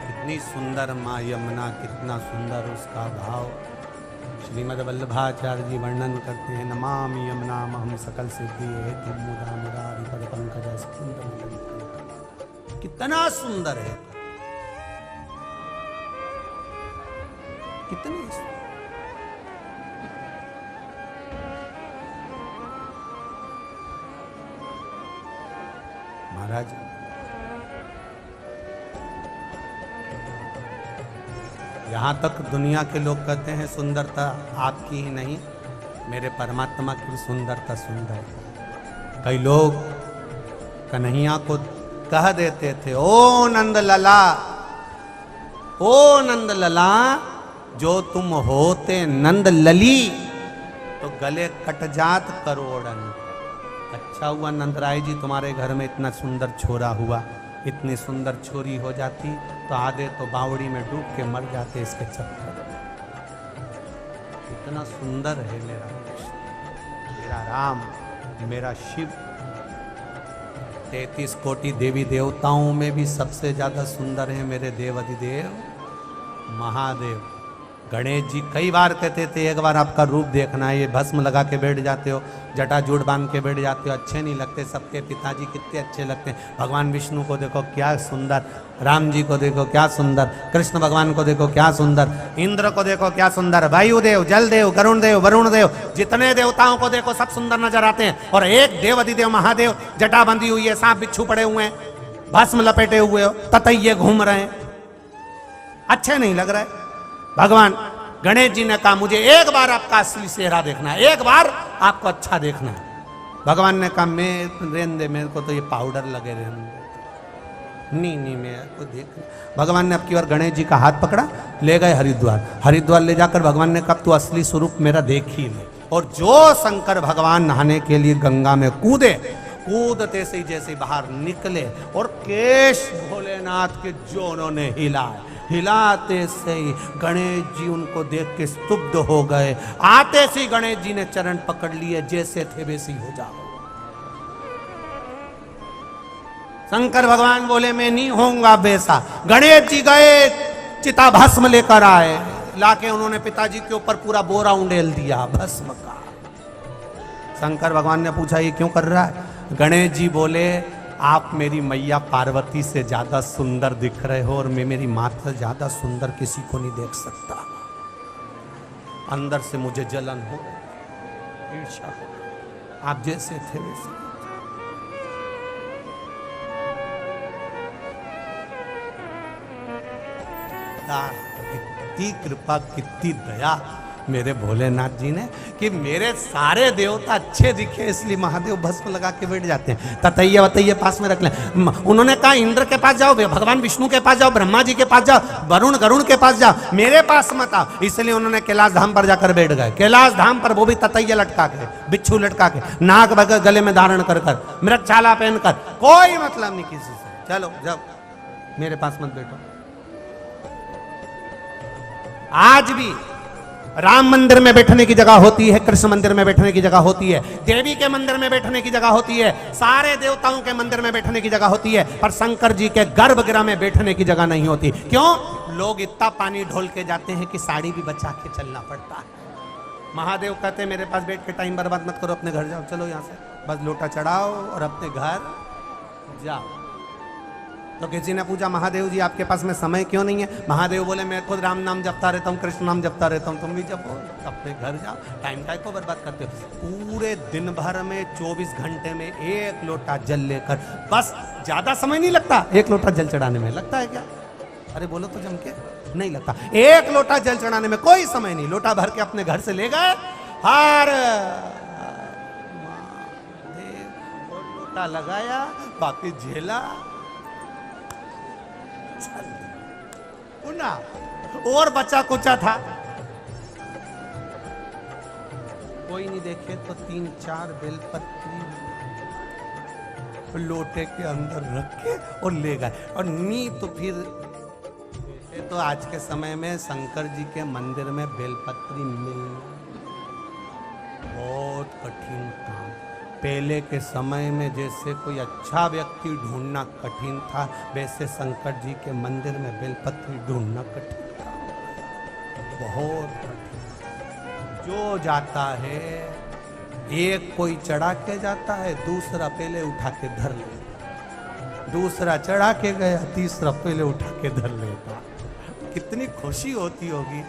कितनी सुंदर माँ यमुना, कितना सुंदर उसका भाव। श्रीमद् वल्लभाचार्य जी वर्णन करते हैं, नमामि यमुनाम हम सकल सिद्धि हेतु मुदा मुरारी पद पंकज स्फुंद। कितना सुंदर है, कितनी महाराज। यहाँ तक दुनिया के लोग कहते हैं सुंदरता आपकी ही नहीं, मेरे परमात्मा की सुंदरता सुंदर है। कई लोग कन्हैया को कह देते थे, ओ नंद लला, ओ नंद लला, जो तुम होते नंद लली तो गले कट जात करोड़न। अच्छा हुआ नंदराय जी तुम्हारे घर में इतना सुंदर छोरा हुआ, इतनी सुंदर छोरी हो जाती तो आधे तो बावड़ी में डूब के मर जाते इसके चक्कर। इतना सुंदर है मेरा कृष्ण, मेरा राम, मेरा शिव। 33 कोटि देवी देवताओं में भी सबसे ज्यादा सुंदर है मेरे देवाधिदेव महादेव। गणेश जी कई बार कहते थे एक बार आपका रूप देखना है। ये भस्म लगा के बैठ जाते हो, जटाजूट बांध के बैठ जाते हो, अच्छे नहीं लगते। सबके पिताजी कितने अच्छे लगते हैं। भगवान विष्णु को देखो क्या सुंदर, राम जी को देखो क्या सुंदर, कृष्ण भगवान को देखो क्या सुंदर, इंद्र को देखो क्या सुंदर, वायुदेव, जलदेव, गरुण देव, वरुण देव, जितने देवताओं को देखो सब सुंदर नजर आते हैं। और एक देव अधिदेव महादेव जटा बंधी हुई है, सांप बिच्छू पड़े हुए हैं, भस्म लपेटे हुए हो, ततैये घूम रहे हैं, अच्छे नहीं लग रहे। भगवान गणेश जी ने कहा मुझे एक बार आपका असली चेहरा देखना है, एक बार आपको अच्छा देखना है। भगवान ने कहा मैं रहने दे, मेरे को तो ये पाउडर लगे रहने दे। नहीं मैं को देख। भगवान ने अब की बार गणेश जी का हाथ पकड़ा, ले गए हरिद्वार। हरिद्वार ले जाकर भगवान ने कहा तू असली स्वरूप मेरा देख ही ले। और जो शंकर भगवान नहाने के लिए गंगा में कूदे, कूदते से ही जैसे बाहर निकले और केश भोलेनाथ के जो उन्होंने हिलाते से ही गणेश जी उनको देख के स्तुब्ध हो गए। आते से ही गणेश जी ने चरण पकड़ लिए, जैसे थे वैसे ही हो जाओ। शंकर भगवान बोले मैं नहीं होऊंगा वैसा। गणेश जी गए, चिता भस्म लेकर आए, लाके उन्होंने पिताजी के ऊपर पूरा बोरा उंडेल दिया भस्म का। शंकर भगवान ने पूछा ये क्यों कर रहा है? गणेश जी बोले आप मेरी मैया पार्वती से ज्यादा सुंदर दिख रहे हो और मैं मेरी माता से ज्यादा सुंदर किसी को नहीं देख सकता। अंदर से मुझे जलन हो, ईर्ष्या हो। आप जैसे थे वैसे। कितनी कृपा, कितनी दया मेरे भोलेनाथ जी ने कि मेरे सारे देवता अच्छे दिखे, इसलिए महादेव भस्म लगा के बैठ जाते हैं। ततैया वतैया पास में रख लें। उन्होंने कहा इंद्र के पास जाओ, भगवान विष्णु के पास जाओ, ब्रह्मा जी के पास जाओ, वरुण गरुण के पास जाओ, मेरे पास मत आओ। इसलिए उन्होंने कैलाश धाम पर जाकर बैठ गए। कैलाश धाम पर वो भी ततैया लटका के, बिच्छू लटका के, नाग बगर गले में धारण कर कर, मृगछाला पहनकर, कोई मतलब नहीं किसी से। चलो जाओ, मेरे पास मत बैठो। आज भी राम मंदिर में बैठने की जगह होती है, कृष्ण मंदिर में बैठने की जगह होती है, देवी के मंदिर में बैठने की जगह होती है, सारे देवताओं के मंदिर में बैठने की जगह होती है, पर शंकर जी के गर्भगृह में बैठने की जगह नहीं होती। क्यों? लोग इतना पानी ढोल के जाते हैं कि साड़ी भी बचा के चलना पड़ता है। महादेव कहते हैं मेरे पास बैठ के टाइम बर्बाद मत करो, अपने घर जाओ। चलो यहाँ से बस लोटा चढ़ाओ और अपने घर जाओ। तो किसी ने पूछा महादेव जी आपके पास में समय क्यों नहीं है? महादेव बोले मैं खुद राम नाम जपता रहता हूँ, कृष्ण नाम जपता रहता हूँ, तुम भी जपो, अपने घर जाओ। टाइम का को बर्बाद करते हो। पूरे दिन भर में 24 घंटे में एक लोटा जल लेकर, बस ज्यादा समय नहीं लगता एक लोटा जल चढ़ाने में। लगता है क्या? अरे बोलो तो जम के, नहीं लगता। एक लोटा जल चढ़ाने में कोई समय नहीं। लोटा भर के अपने घर से ले गए, हर लोटा लगाया, बाकी झेला और बचा कुचा था, कोई नहीं देखे तो 3-4 बेलपत्री लोटे के अंदर रख के और ले गए। और नी तो फिर तो आज के समय में शंकर जी के मंदिर में बेलपत्री मिलना बहुत कठिन काम। पहले के समय में जैसे कोई अच्छा व्यक्ति ढूंढना कठिन था, वैसे शंकर जी के मंदिर में बेलपत्री ढूंढना कठिन था, बहुत कठिन। जो जाता है, एक कोई चढ़ा के जाता है, दूसरा पहले उठा के धर लेता, दूसरा चढ़ा के गया, तीसरा पहले उठा के धर लेता। कितनी खुशी होती होगी,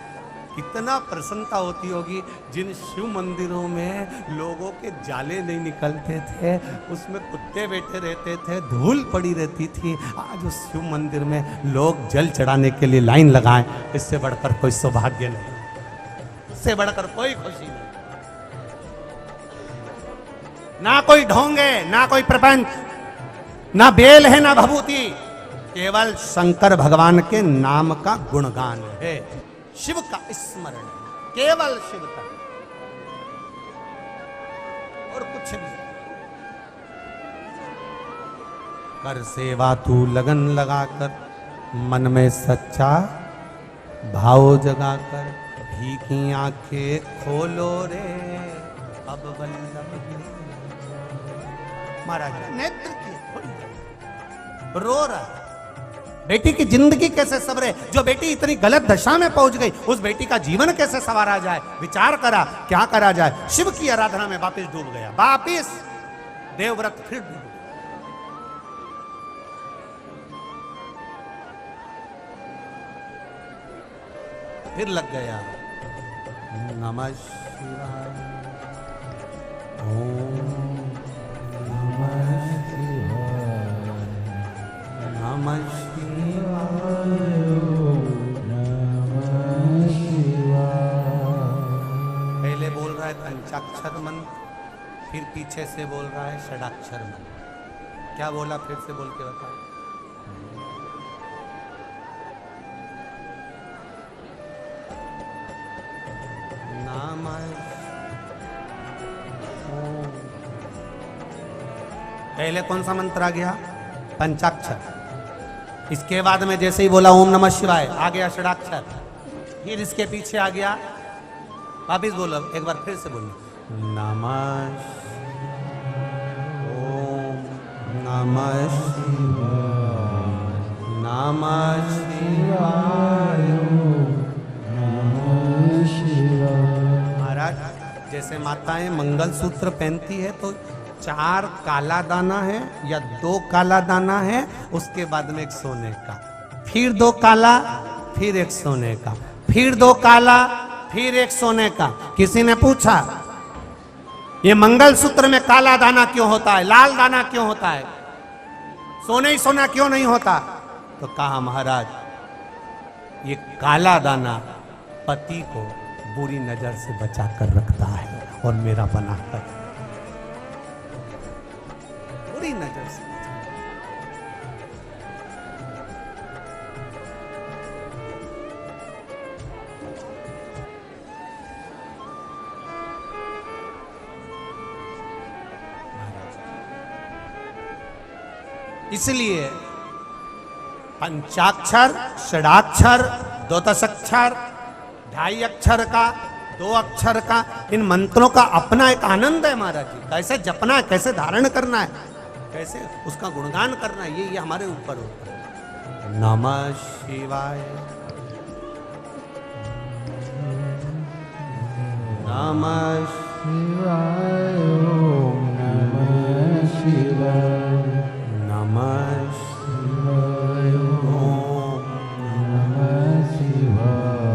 कितना प्रसन्नता होती होगी। जिन शिव मंदिरों में लोगों के जाले नहीं निकलते थे, उसमें कुत्ते बैठे रहते थे, धूल पड़ी रहती थी, आज उस शिव मंदिर में लोग जल चढ़ाने के लिए लाइन लगाएं, इससे बढ़कर कोई सौभाग्य नहीं, इससे बढ़कर कोई खुशी नहीं। ना कोई ढोंगे, ना कोई प्रपंच, ना बेल है, ना भभूति, केवल शंकर भगवान के नाम का गुणगान है, शिव का स्मरण, केवल शिव का और कुछ नहीं। कर सेवा तू लगन लगाकर, मन में सच्चा भाव जगाकर, भीगी आंखें खोलो रे अब वल्लभ। महाराज नेत्र की रो रहा, बेटी की जिंदगी कैसे सवरे, जो बेटी इतनी गलत दशा में पहुंच गई, उस बेटी का जीवन कैसे संवारा जाए। विचार करा क्या करा जाए। शिव की आराधना में वापिस डूब गया, वापिस देवव्रत फिर डूब गया। फिर लग गया नमः शिवाय, ओम नमः शिवाय, नमः शिवाय, नमः शिवाय। पहले बोल रहा है पंचाक्षर मंत्र, फिर पीछे से बोल रहा है षडाक्षर मंत्र। क्या बोला? फिर से बोल के बताओ। पहले कौन सा मंत्र आ गया? पंचाक्षर। इसके बाद में जैसे ही बोला ओम नमः शिवाय, आ गया षडाक्षर। फिर इसके पीछे आ गया, वापिस बोलो, एक बार फिर से बोलो, नमः ओम नमः शिवाय, नमः शिवाय, नमः शिवाय। महाराज जैसे माताएं मंगलसूत्र पहनती है तो 4 काला दाना है या 2 काला दाना है, उसके बाद में 1 सोने का, फिर 2 काला, फिर 1 सोने का, फिर 2 काला, फिर 1 सोने का। किसी ने पूछा ये मंगलसूत्र में काला दाना क्यों होता है, लाल दाना क्यों होता है, सोने ही सोना क्यों नहीं होता? तो कहा महाराज ये काला दाना पति को बुरी नजर से बचा कर रखता है और मेरा बनाकर बुरी नजर से। इसलिए पंचाक्षर, षडाक्षर, द्वादशाक्षर, 2.5 अक्षर का, 2 अक्षर का, इन मंत्रों का अपना एक आनंद है महाराज जी। कैसे जपना है, कैसे धारण करना है, कैसे उसका गुणगान करना है, ये हमारे ऊपर होता है। नमः शिवाय, नमः शिवाय, ओम नमः शिवाय, नमः शिवाय, ओम नमः शिवाय,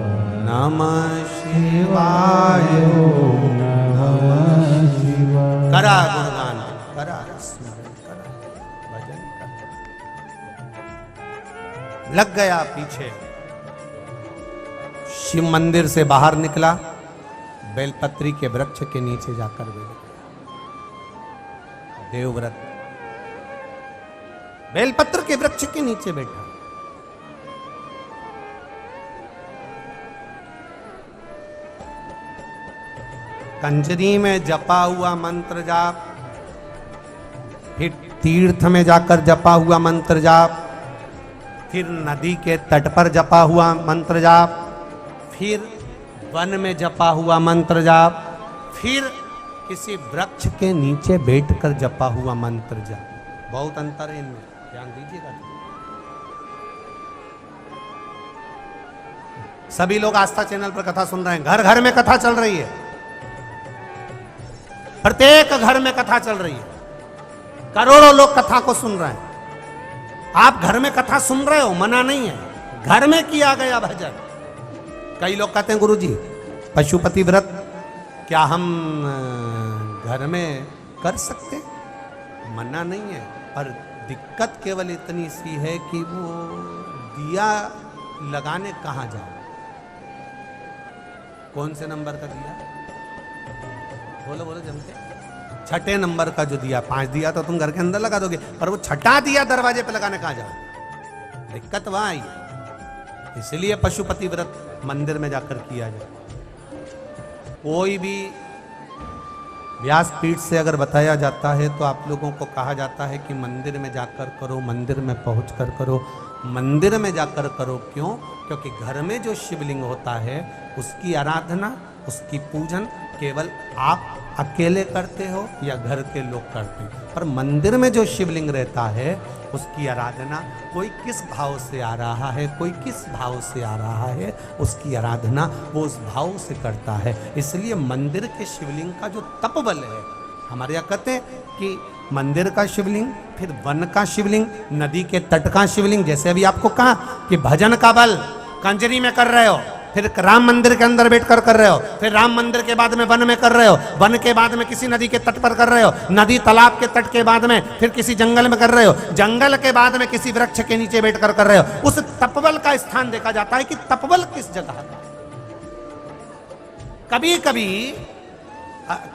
नमः शिवाय, ओम नमः शिवाय। करा गुणगान, करा स्मरण, करा भजन, करा। लग गया पीछे, शिव मंदिर से बाहर निकला, बेलपत्री के वृक्ष के नीचे जाकर बैठ गया। देवव्रत बेलपत्र के वृक्ष के नीचे बैठा। कंजरी में जपा हुआ मंत्र जाप, फिर तीर्थ में जाकर जपा हुआ मंत्र जाप, फिर नदी के तट पर जपा हुआ मंत्र जाप, फिर वन में जपा हुआ मंत्र जाप, फिर किसी वृक्ष के नीचे बैठकर जपा हुआ मंत्र जाप। बहुत अंतर है इनमें, ध्यान दीजिएगा। सभी लोग आस्था चैनल पर कथा सुन रहे हैं, घर घर में कथा चल रही है, प्रत्येक घर में कथा चल रही है, करोड़ों लोग कथा को सुन रहे हैं। आप घर में कथा सुन रहे हो, मना नहीं है, घर में किया गया भजन। कई लोग कहते हैं गुरुजी पशुपति व्रत क्या हम घर में कर सकते? मना नहीं है, पर दिक्कत केवल इतनी सी है कि वो दिया लगाने कहाँ जाओ, कौन से नंबर का दिया, बोलो बोलो जमके। 6ठे नंबर का जो दिया, 5 दिया तो तुम घर के अंदर लगा दोगे, पर वो 6ठा दिया दरवाजे पे लगाने कहाँ जाओ? दिक्कत वहां आई। इसलिए पशुपति व्रत मंदिर में जाकर किया जाए। कोई भी व्यासपीठ से अगर बताया जाता है तो आप लोगों को कहा जाता है कि मंदिर में जाकर करो, मंदिर में पहुंचकर करो, मंदिर में जाकर करो। क्यों? क्योंकि घर में जो शिवलिंग होता है उसकी आराधना, उसकी पूजन केवल आप अकेले करते हो या घर के लोग करते हैं, पर मंदिर में जो शिवलिंग रहता है उसकी आराधना कोई किस भाव से आ रहा है, कोई किस भाव से आ रहा है, उसकी आराधना वो उस भाव से करता है। इसलिए मंदिर के शिवलिंग का जो तपबल है, हमारे यहाँ कहते हैं कि मंदिर का शिवलिंग, फिर वन का शिवलिंग, नदी के तट का शिवलिंग। जैसे अभी आपको कहा कि भजन का बल कंजरी में कर रहे हो, फिर राम मंदिर के अंदर बैठकर कर रहे हो, फिर राम मंदिर के बाद में वन में कर रहे हो, वन के बाद में किसी नदी के तट पर कर रहे हो, नदी तालाब के तट के बाद में फिर किसी जंगल में कर रहे हो, जंगल के बाद में किसी वृक्ष के नीचे बैठकर कर रहे हो। उस तपबल का स्थान देखा जाता है कि तपबल किस जगह का। कभी कभी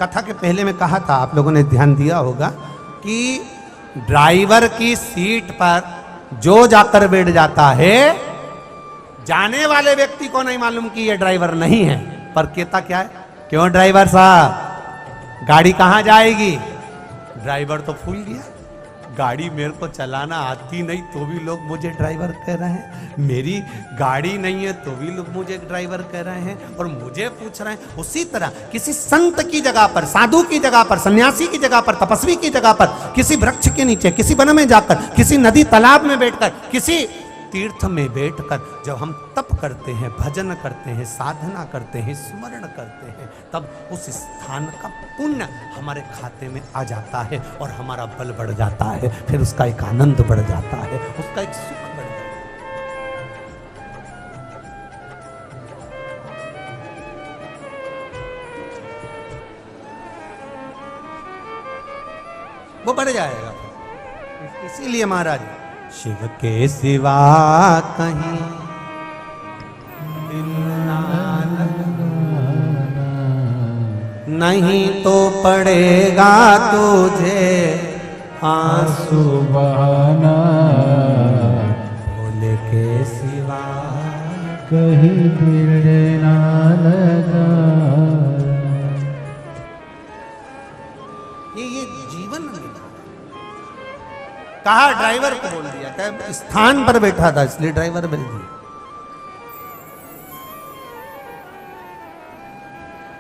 कथा के पहले में कहा था, आप लोगों ने ध्यान दिया होगा कि ड्राइवर की सीट पर जो जाकर बैठ जाता है, जाने वाले व्यक्ति को नहीं मालूम कि ये ड्राइवर नहीं है, पर कहता क्या है, क्यों ड्राइवर साहब गाड़ी कहां जाएगी? ड्राइवर तो फूल गया, गाड़ी मेरे को चलाना आती नहीं तो भी लोग मुझे ड्राइवर कह रहे हैं, मेरी गाड़ी नहीं है तो भी लोग मुझे ड्राइवर कह रहे हैं और मुझे पूछ रहे हैं। उसी तरह किसी संत की जगह पर, साधु की जगह पर, सन्यासी की जगह पर, तपस्वी की जगह पर, किसी वृक्ष के नीचे, किसी वन में जाकर, किसी नदी तालाब में बैठकर, किसी तीर्थ में बैठकर जब हम तप करते हैं, भजन करते हैं, साधना करते हैं, स्मरण करते हैं, तब उस स्थान का पुण्य हमारे खाते में आ जाता है और हमारा बल बढ़ जाता है, फिर उसका एक आनंद बढ़ जाता है, उसका एक सुख बढ़ जाता है, वो बढ़ जाएगा। इसीलिए महाराज शिव के सिवा कहीं दिल ना लगाना, नहीं तो पड़ेगा तुझे आंसू बहाना, भोले के सिवा कहीं दिल ना लगाना। ये जीवन में कहा, ड्राइवर को बोल दिया, कहा स्थान पर बैठा था इसलिए ड्राइवर मिल दिया।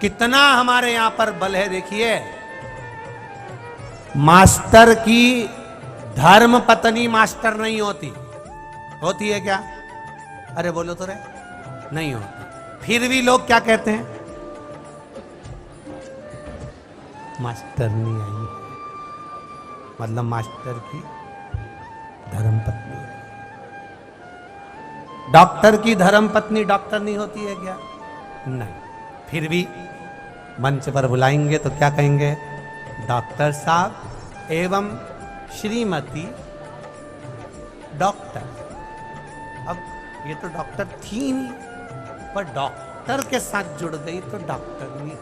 कितना हमारे यहां पर बल है देखिए। मास्टर की धर्म पत्नी मास्टर नहीं होती, होती है क्या? अरे बोलो तो रे, नहीं होती। फिर भी लोग क्या कहते हैं? मास्टर नहीं आई, मतलब मास्टर की धर्म पत्नी है। डॉक्टर की धर्म पत्नी डॉक्टर नहीं होती है क्या? नहीं। फिर भी मंच पर बुलाएंगे तो क्या कहेंगे? डॉक्टर साहब एवं श्रीमती डॉक्टर। अब ये तो डॉक्टर थी नहीं, पर डॉक्टर के साथ जुड़ गई तो डॉक्टर नहीं।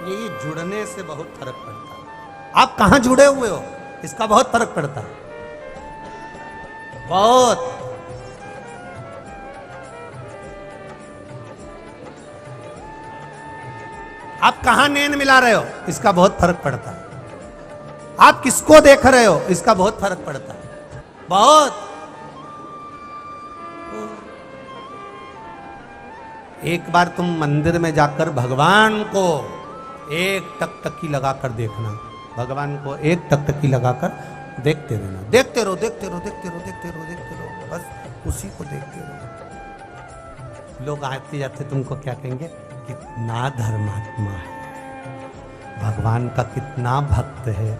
ये जुड़ने से बहुत फर्क पड़ता है। आप कहां जुड़े हुए हो इसका बहुत फर्क पड़ता है, बहुत। आप कहां नैन मिला रहे हो इसका बहुत फर्क पड़ता है। आप किसको देख रहे हो इसका बहुत फर्क पड़ता है, बहुत। एक बार तुम मंदिर में जाकर भगवान को एक टकटकी लगाकर देखना, भगवान को एक टकटकी लगाकर देखते रहना, देखते रहो, देखते रहो, देखते रहो, देखते रहो, देखते रहो, बस उसी को देखते रहो। लोग आते जाते तुमको क्या कहेंगे? कितना धर्मात्मा है, भगवान का कितना भक्त है,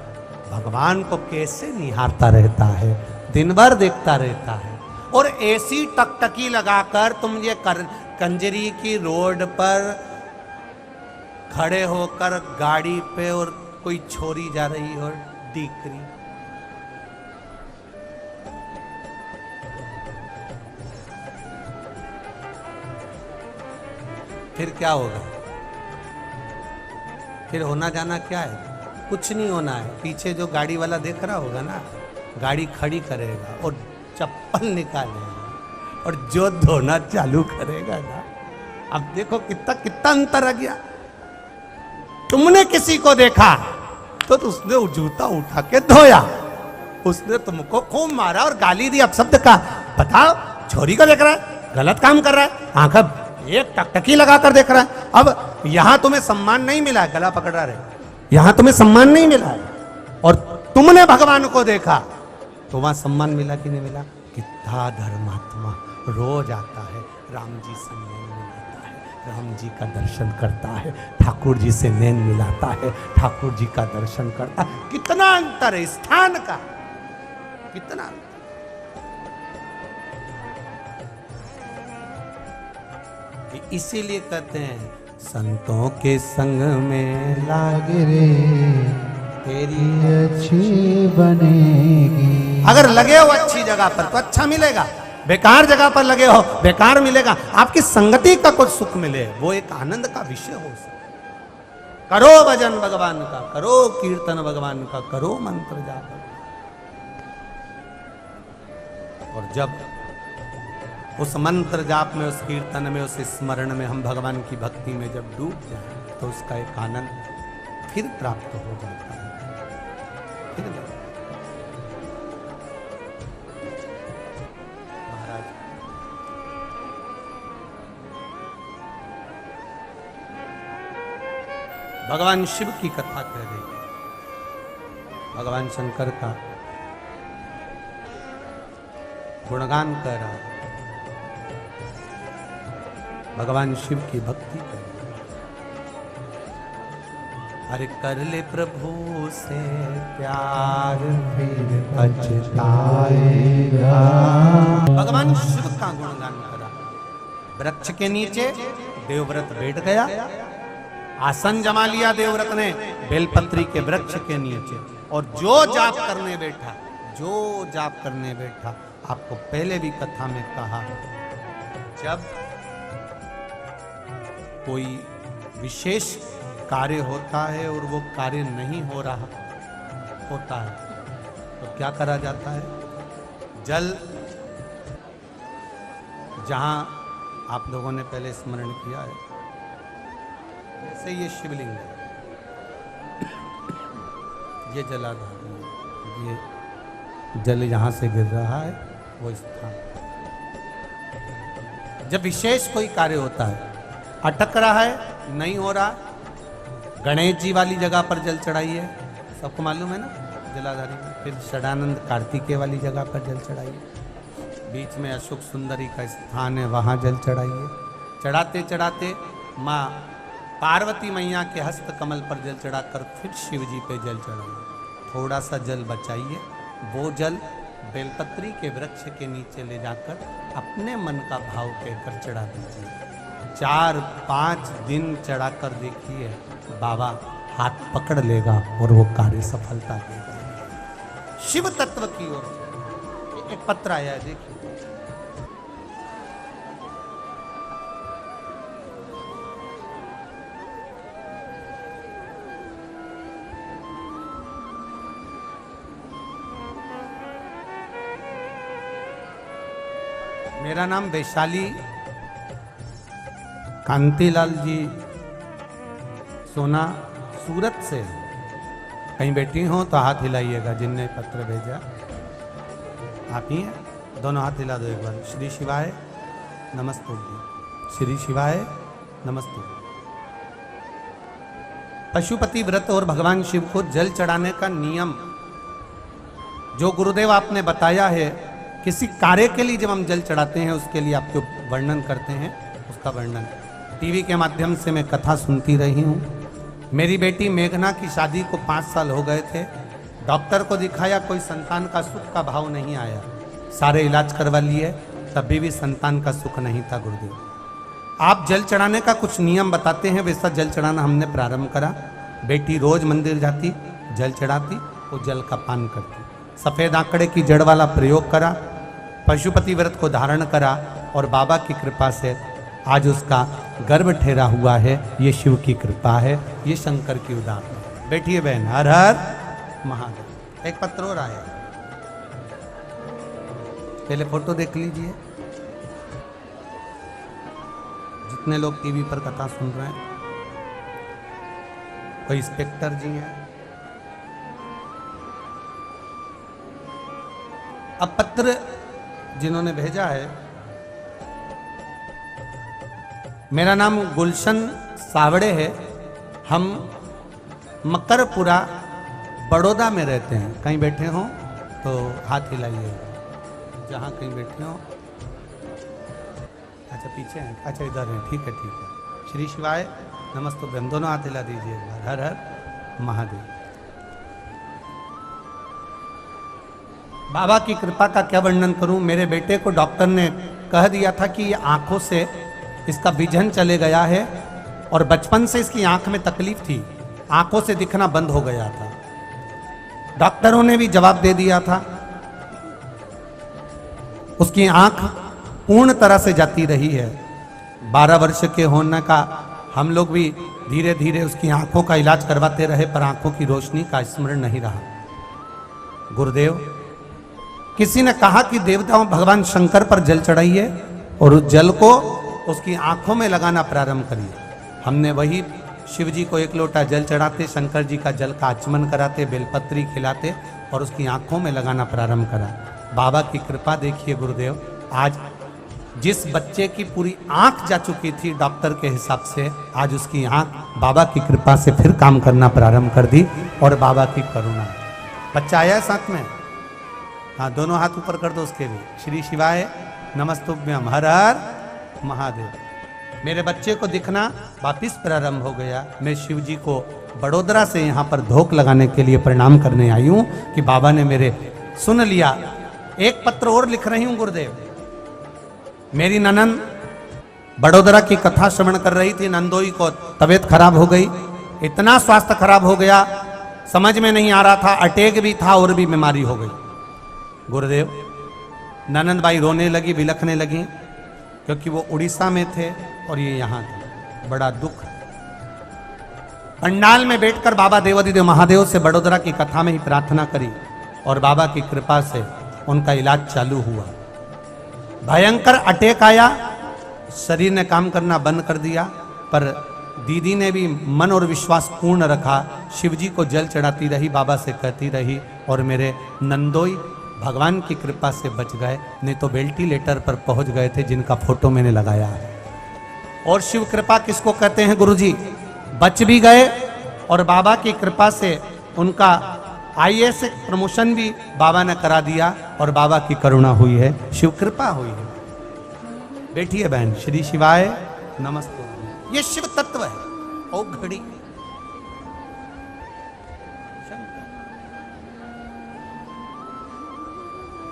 भगवान को कैसे निहारता रहता है, दिन भर देखता रहता है। और ऐसी टकटकी लगाकर तुम ये कंजरी की रोड पर खड़े होकर गाड़ी पे और कोई छोरी जा रही हो डीकरी, फिर क्या होगा? फिर होना जाना क्या है? कुछ नहीं होना है। पीछे जो गाड़ी वाला देख रहा होगा ना, गाड़ी खड़ी करेगा और चप्पल निकालेगा और जो धोना चालू करेगा ना, अब देखो कितना कितना अंतर आ गया। तुमने किसी को देखा तो उसने जूता उठा के धोया, उसने तुमको खूब मारा और गाली दी, अपशब्द का। बताओ, छोरी को देख रहा है, गलत काम कर रहा है, आंख एक टकटकी लगाकर देख रहा है। अब यहां तुम्हें सम्मान नहीं मिला है, गला पकड़ रहा है, यहां तुम्हें सम्मान नहीं मिला है, और तुमने भगवान को देखा तो वहां सम्मान मिला कि नहीं मिला? कितना धर्मात्मा रोज आता है, राम जी से नैन मिलाता है, राम जी का दर्शन करता है, ठाकुर जी से नैन मिलाता है, ठाकुर जी का दर्शन करता है। कितना अंतर है स्थान का, कितना अंतर। इसीलिए कहते हैं संतों के संग में लाग रे तेरी अच्छी बनेगी। अगर लगे हो अच्छी जगह पर तो अच्छा मिलेगा, बेकार जगह पर लगे हो बेकार मिलेगा। आपकी संगति का कुछ सुख मिले, वो एक आनंद का विषय हो सकता। करो भजन भगवान का, करो कीर्तन भगवान का, करो मंत्र जाप। और जब उस मंत्र जाप में, उस कीर्तन में, उस स्मरण में हम भगवान की भक्ति में जब डूब जाए तो उसका एक आनंद फिर प्राप्त हो जाता है। फिर महाराज भगवान शिव की कथा कह रही है, भगवान शंकर का गुणगान कर रहा है, भगवान शिव की भक्ति कर रहा है। अरे कर ले प्रभु से प्यार फिर पछताएगा। भगवान शिव का गुणगान करा। वृक्ष के नीचे देवव्रत बैठ गया, आसन जमा लिया देवव्रत ने बेलपत्री के वृक्ष के नीचे, और जो जाप करने बैठा, जो जाप करने बैठा, आपको पहले भी कथा में कहा, जब कोई विशेष कार्य होता है और वो कार्य नहीं हो रहा होता है तो क्या करा जाता है? जल, जहां आप लोगों ने पहले स्मरण किया है, ऐसे ये शिवलिंग है, ये जलाधार है, ये जल यहां से गिर रहा है, वो स्थान। जब विशेष कोई कार्य होता है, अटक रहा है, नहीं हो रहा, गणेश जी वाली जगह पर जल चढ़ाइए, सबको मालूम है ना, जलाधारी में। फिर षडानंद कार्तिकेय वाली जगह पर जल चढ़ाइए, बीच में अशोक सुंदरी का स्थान है, वहां जल चढ़ाइए। चढ़ाते चढ़ाते माँ पार्वती मैया के हस्त कमल पर जल चढ़ाकर फिर शिव जी पे जल चढ़ाइए। थोड़ा सा जल बचाइए, वो जल बेलपत्री के वृक्ष के नीचे ले जाकर अपने मन का भाव कहकर चढ़ा दीजिए। 4-5 दिन चढ़ाकर देखिए, बाबा हाथ पकड़ लेगा और वो कार्य सफलता देगा। शिव तत्व की ओर एक पत्र आया है, देखिए। मेरा नाम वैशाली कांतिलाल जी सोना सूरत से। कहीं बैठी हो तो हाथ हिलाइएगा, जिनने पत्र भेजा। आप ही हैं? दोनों हाथ हिला दो एक बार। श्री शिवाय नमस्ते। श्री शिवाय नमस्ते। पशुपति व्रत और भगवान शिव को जल चढ़ाने का नियम जो गुरुदेव आपने बताया है, किसी कार्य के लिए जब हम जल चढ़ाते हैं उसके लिए आपको वर्णन करते हैं, उसका वर्णन टीवी के माध्यम से मैं कथा सुनती रही हूँ। मेरी बेटी मेघना की शादी को 5 साल हो गए थे। डॉक्टर को दिखाया, कोई संतान का सुख का भाव नहीं आया। सारे इलाज करवा लिए, तभी भी संतान का सुख नहीं था। गुरुदेव आप जल चढ़ाने का कुछ नियम बताते हैं, वैसा जल चढ़ाना हमने प्रारंभ करा। बेटी रोज मंदिर जाती, जल चढ़ाती, वो जल का पान करती। सफ़ेद आंकड़े की जड़ वाला प्रयोग करा, पशुपति व्रत को धारण करा, और बाबा की कृपा से आज उसका गर्भ ठहरा हुआ है। ये शिव की कृपा है, ये शंकर की उदान है। बैठिए बहन। हर हर महादेव। एक पत्र और आया, पहले फोटो देख लीजिए। जितने लोग टीवी पर कथा सुन रहे हैं, कोई इंस्पेक्टर जी हैं। अब पत्र जिन्होंने भेजा है, मेरा नाम गुलशन सावड़े है। हम मकरपुरा बड़ौदा में रहते हैं। कहीं बैठे हो तो हाथ हिलाइए, जहाँ कहीं बैठे हो। अच्छा पीछे हैं, अच्छा इधर हैं, ठीक है ठीक है। श्री शिवाय नमस्ते बहन, दोनों हाथ हिला दीजिए एक बार। हर हर महादेव। बाबा की कृपा का क्या वर्णन करूं। मेरे बेटे को डॉक्टर ने कह दिया था कि ये आंखों से इसका विजन चले गया है, और बचपन से इसकी आंख में तकलीफ थी, आंखों से दिखना बंद हो गया था। डॉक्टरों ने भी जवाब दे दिया था, उसकी आंख पूर्ण तरह से जाती रही है। 12 वर्ष के होने का हम लोग भी धीरे धीरे उसकी आंखों का इलाज करवाते रहे, पर आंखों की रोशनी का स्मरण नहीं रहा। गुरुदेव किसी ने कहा कि देवताओं भगवान शंकर पर जल चढ़ाइए, और उस जल को उसकी आंखों में लगाना प्रारंभ करिए। हमने वही शिव जी को एक लोटा जल चढ़ाते, शंकर जी का जल का आचमन कराते, बेलपत्री खिलाते और उसकी आंखों में लगाना प्रारंभ करा। बाबा की कृपा देखिए गुरुदेव, आज जिस बच्चे की पूरी आंख जा चुकी थी डॉक्टर के हिसाब से, आज उसकी आंख बाबा की कृपा से फिर काम करना प्रारंभ कर दी और बाबा की करुणा। बच्चा आया है साथ में? हाँ, दोनों हाथ ऊपर कर दो उसके भी। श्री शिवाय नमस्तुभ्यम, हर हर महादेव। मेरे बच्चे को दिखना वापिस प्रारंभ हो गया। मैं शिव जी को बड़ोदरा से यहाँ पर धोख लगाने के लिए प्रणाम करने आई हूँ कि बाबा ने मेरे सुन लिया। एक पत्र और लिख रही हूँ गुरुदेव। मेरी ननंद बड़ोदरा की कथा श्रवण कर रही थी। नंदोई को तबीयत खराब हो गई, इतना स्वास्थ्य खराब हो गया, समझ में नहीं आ रहा था, अटैक भी था और भी बीमारी हो गई। गुरुदेव, ननंद बाई रोने लगी, बिलखने लगी, क्योंकि वो उड़ीसा में थे और ये यहाँ थे। बड़ा दुख। पंडाल में बैठकर बाबा देवाधिदेव महादेव से बड़ोदरा की कथा में ही प्रार्थना करी और बाबा की कृपा से उनका इलाज चालू हुआ। भयंकर अटैक आया, शरीर ने काम करना बंद कर दिया, पर दीदी ने भी मन और विश्वास पूर्ण रखा। शिवजी को जल चढ़ाती रही, बाबा से कहती रही और मेरे नंदोई भगवान की कृपा से बच गए, नहीं तो वेंटिलेटर पर पहुंच गए थे, जिनका फोटो मैंने लगाया है। और शिव कृपा किसको कहते हैं गुरुजी? बच भी गए और बाबा की कृपा से उनका IAS प्रमोशन भी बाबा ने करा दिया और बाबा की करुणा हुई है, शिव कृपा हुई है। बैठिए बहन। श्री शिवाय नमस्ते। ये शिव तत्व है। ओ घड़ी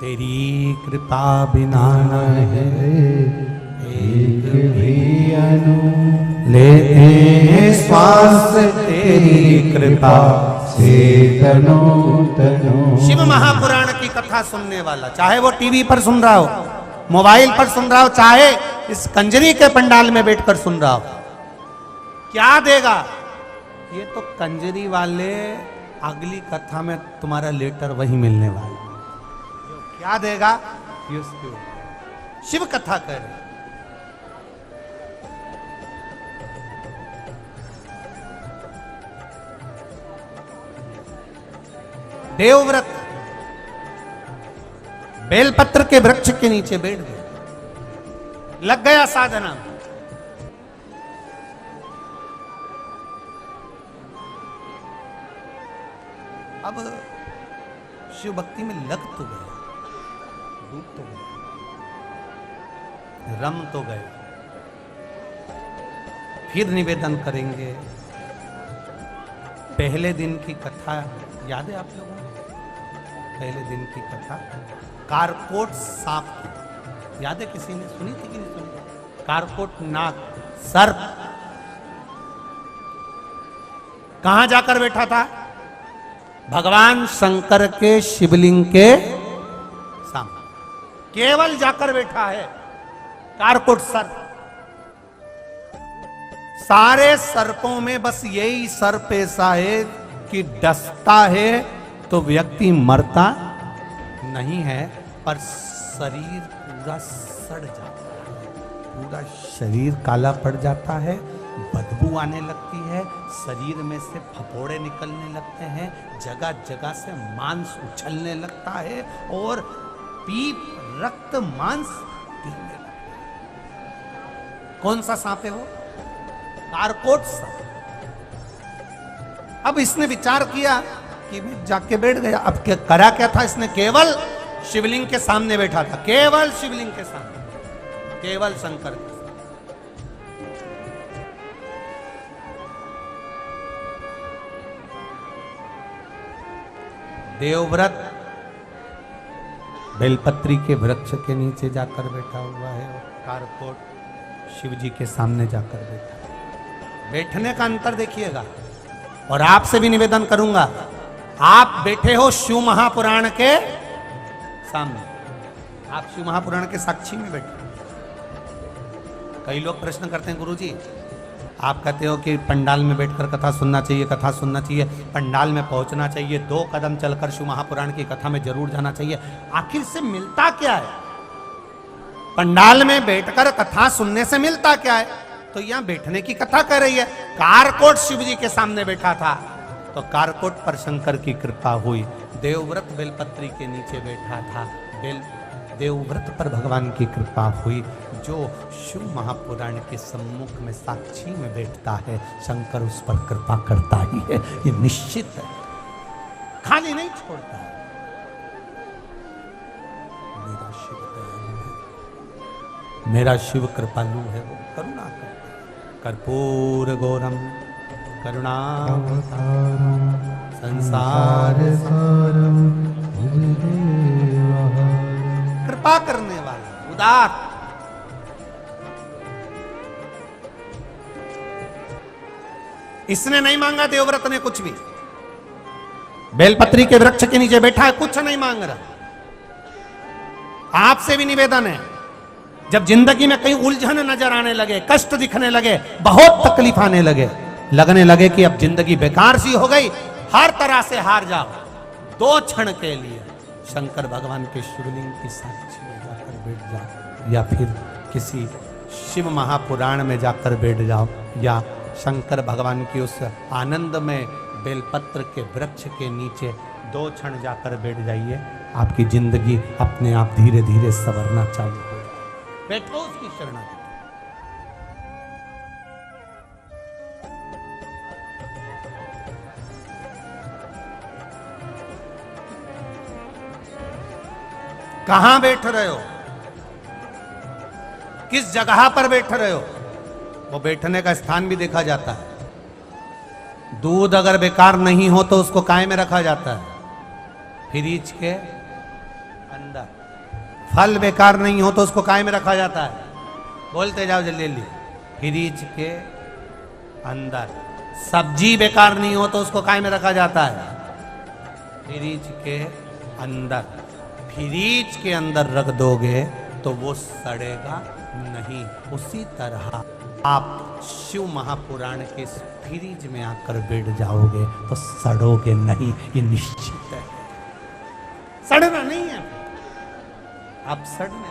तेरी कृपा बिना न है एक भी अनु लेते हैं श्वास तेरी कृपा से तनो तनो। शिव महापुराण की कथा सुनने वाला, चाहे वो टीवी पर सुन रहा हो, मोबाइल पर सुन रहा हो, चाहे इस कंजरी के पंडाल में बैठकर सुन रहा हो, क्या देगा? ये तो कंजरी वाले अगली कथा में तुम्हारा लेटर वही मिलने वाला। क्या देगा? ये उसकी शिव कथा कर रहे। देवव्रत बेलपत्र के वृक्ष के नीचे बैठ गए, लग गया साधना। अब शिव भक्ति में लग तो गया, डूब तो गए, रम तो गए। फिर निवेदन करेंगे। पहले दिन की कथा याद है आप लोगों को? पहले दिन की कथा कारकोट सांप की याद है? किसी ने सुनी थी कि नहीं सुनी? कारकोट नाग सर्प कहां जाकर बैठा था? भगवान शंकर के शिवलिंग के सामने केवल जाकर बैठा है कारकोट सर्प। सारे सर्पों में बस यही सर्प ऐसा है कि डसता है तो व्यक्ति मरता नहीं है, पर शरीर पूरा सड़ जाता है, पूरा शरीर काला पड़ जाता है, बदबू आने लगती है, शरीर में से फफोड़े निकलने लगते हैं, जगह जगह से मांस उछलने लगता है और पीप रक्त मांस गिरने लगता है। कौन सा सांप है वो? कारकोट सांप। अब इसने विचार किया कि मैं जाके बैठ गया। अब क्या करा? क्या था इसने? केवल शिवलिंग के सामने बैठा था, केवल शिवलिंग के सामने, केवल शंकर के सामने। देवव्रत बेलपत्री के वृक्ष के नीचे जाकर बैठा हुआ है और कारकोट शिव जी के सामने जाकर बैठा। बैठने का अंतर देखिएगा। और आपसे भी निवेदन करूंगा, आप बैठे हो शिव महापुराण के सामने, आप शिव महापुराण के साक्षी में बैठे। कई लोग प्रश्न करते हैं, गुरुजी आप कहते हो कि पंडाल में बैठकर कथा सुनना चाहिए, कथा सुनना चाहिए, पंडाल में पहुंचना चाहिए, 2 कदम चलकर शिव महापुराण की कथा में जरूर जाना चाहिए। आखिर से मिलता क्या है? पंडाल में बैठकर कथा सुनने से मिलता क्या है? तो यहां बैठने की कथा कर रही है। कारकोट शिव जी के सामने बैठा था, तो कारकोट पर शंकर की कृपा हुई। देवव्रत बेलपत्री के नीचे बैठा था, देवव्रत पर भगवान की कृपा हुई। जो शिव महापुराण के सम्मुख में साक्षी में बैठता है, शंकर उस पर कृपा करता ही है, ये निश्चित है, खाली नहीं छोड़ता है। मेरा शिव दयालु है, मेरा शिव कृपालु है, वो करुणा करता है। कर्पूर गौरम करुणावतारम संसार सारम कृपा करने वाला, उदार। इसने नहीं मांगा देवव्रत ने कुछ भी, बेलपत्री के वृक्ष के नीचे बैठा है, कुछ नहीं मांग रहा। आपसे भी निवेदन है, जब जिंदगी में कहीं उलझन नजर आने लगे, कष्ट दिखने लगे, बहुत तकलीफ आने लगे, लगने लगे कि अब जिंदगी बेकार सी हो गई, हर तरह से हार जाओ, 2 क्षण के लिए शंकर भगवान के शिवलिंग की साक्षी में जाकर बैठ जाओ, या फिर किसी शिव महापुराण में जाकर बैठ जाओ, या शंकर भगवान की उस आनंद में बेलपत्र के वृक्ष के नीचे 2 क्षण जाकर बैठ जाइए, आपकी जिंदगी अपने आप धीरे धीरे संवरना चालू हो। बैठो उसकी शरणागति। कहां बैठ रहे हो, किस जगह पर बैठ रहे हो, वो बैठने का स्थान भी देखा जाता है। दूध अगर बेकार नहीं हो तो उसको काय में रखा जाता है? फ्रिज के अंदर। फल बेकार नहीं हो तो उसको काय में रखा जाता है? बोलते जाओ जल्दी जल्दी। फ्रिज के अंदर। सब्जी बेकार नहीं हो तो उसको काय में रखा जाता है? फ्रिज के अंदर। फ्रिज के अंदर रख दोगे तो वो सड़ेगा नहीं। उसी तरह आप शिव महापुराण के फ्रिज में आकर बैठ जाओगे तो सड़ोगे नहीं, ये निश्चित है। सड़ना नहीं है, आप सड़ने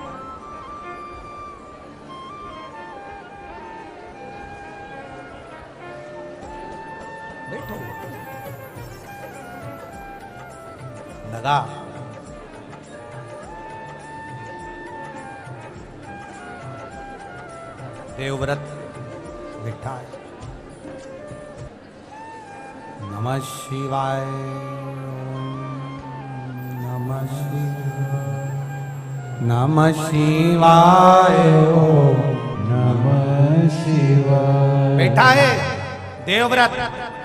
बैठो। लगा देवव्रत बैठा है। नमः शिवाय, नमः शिवाय, नमः शिवाय, नमः शिवाय। बैठा है देवव्रत।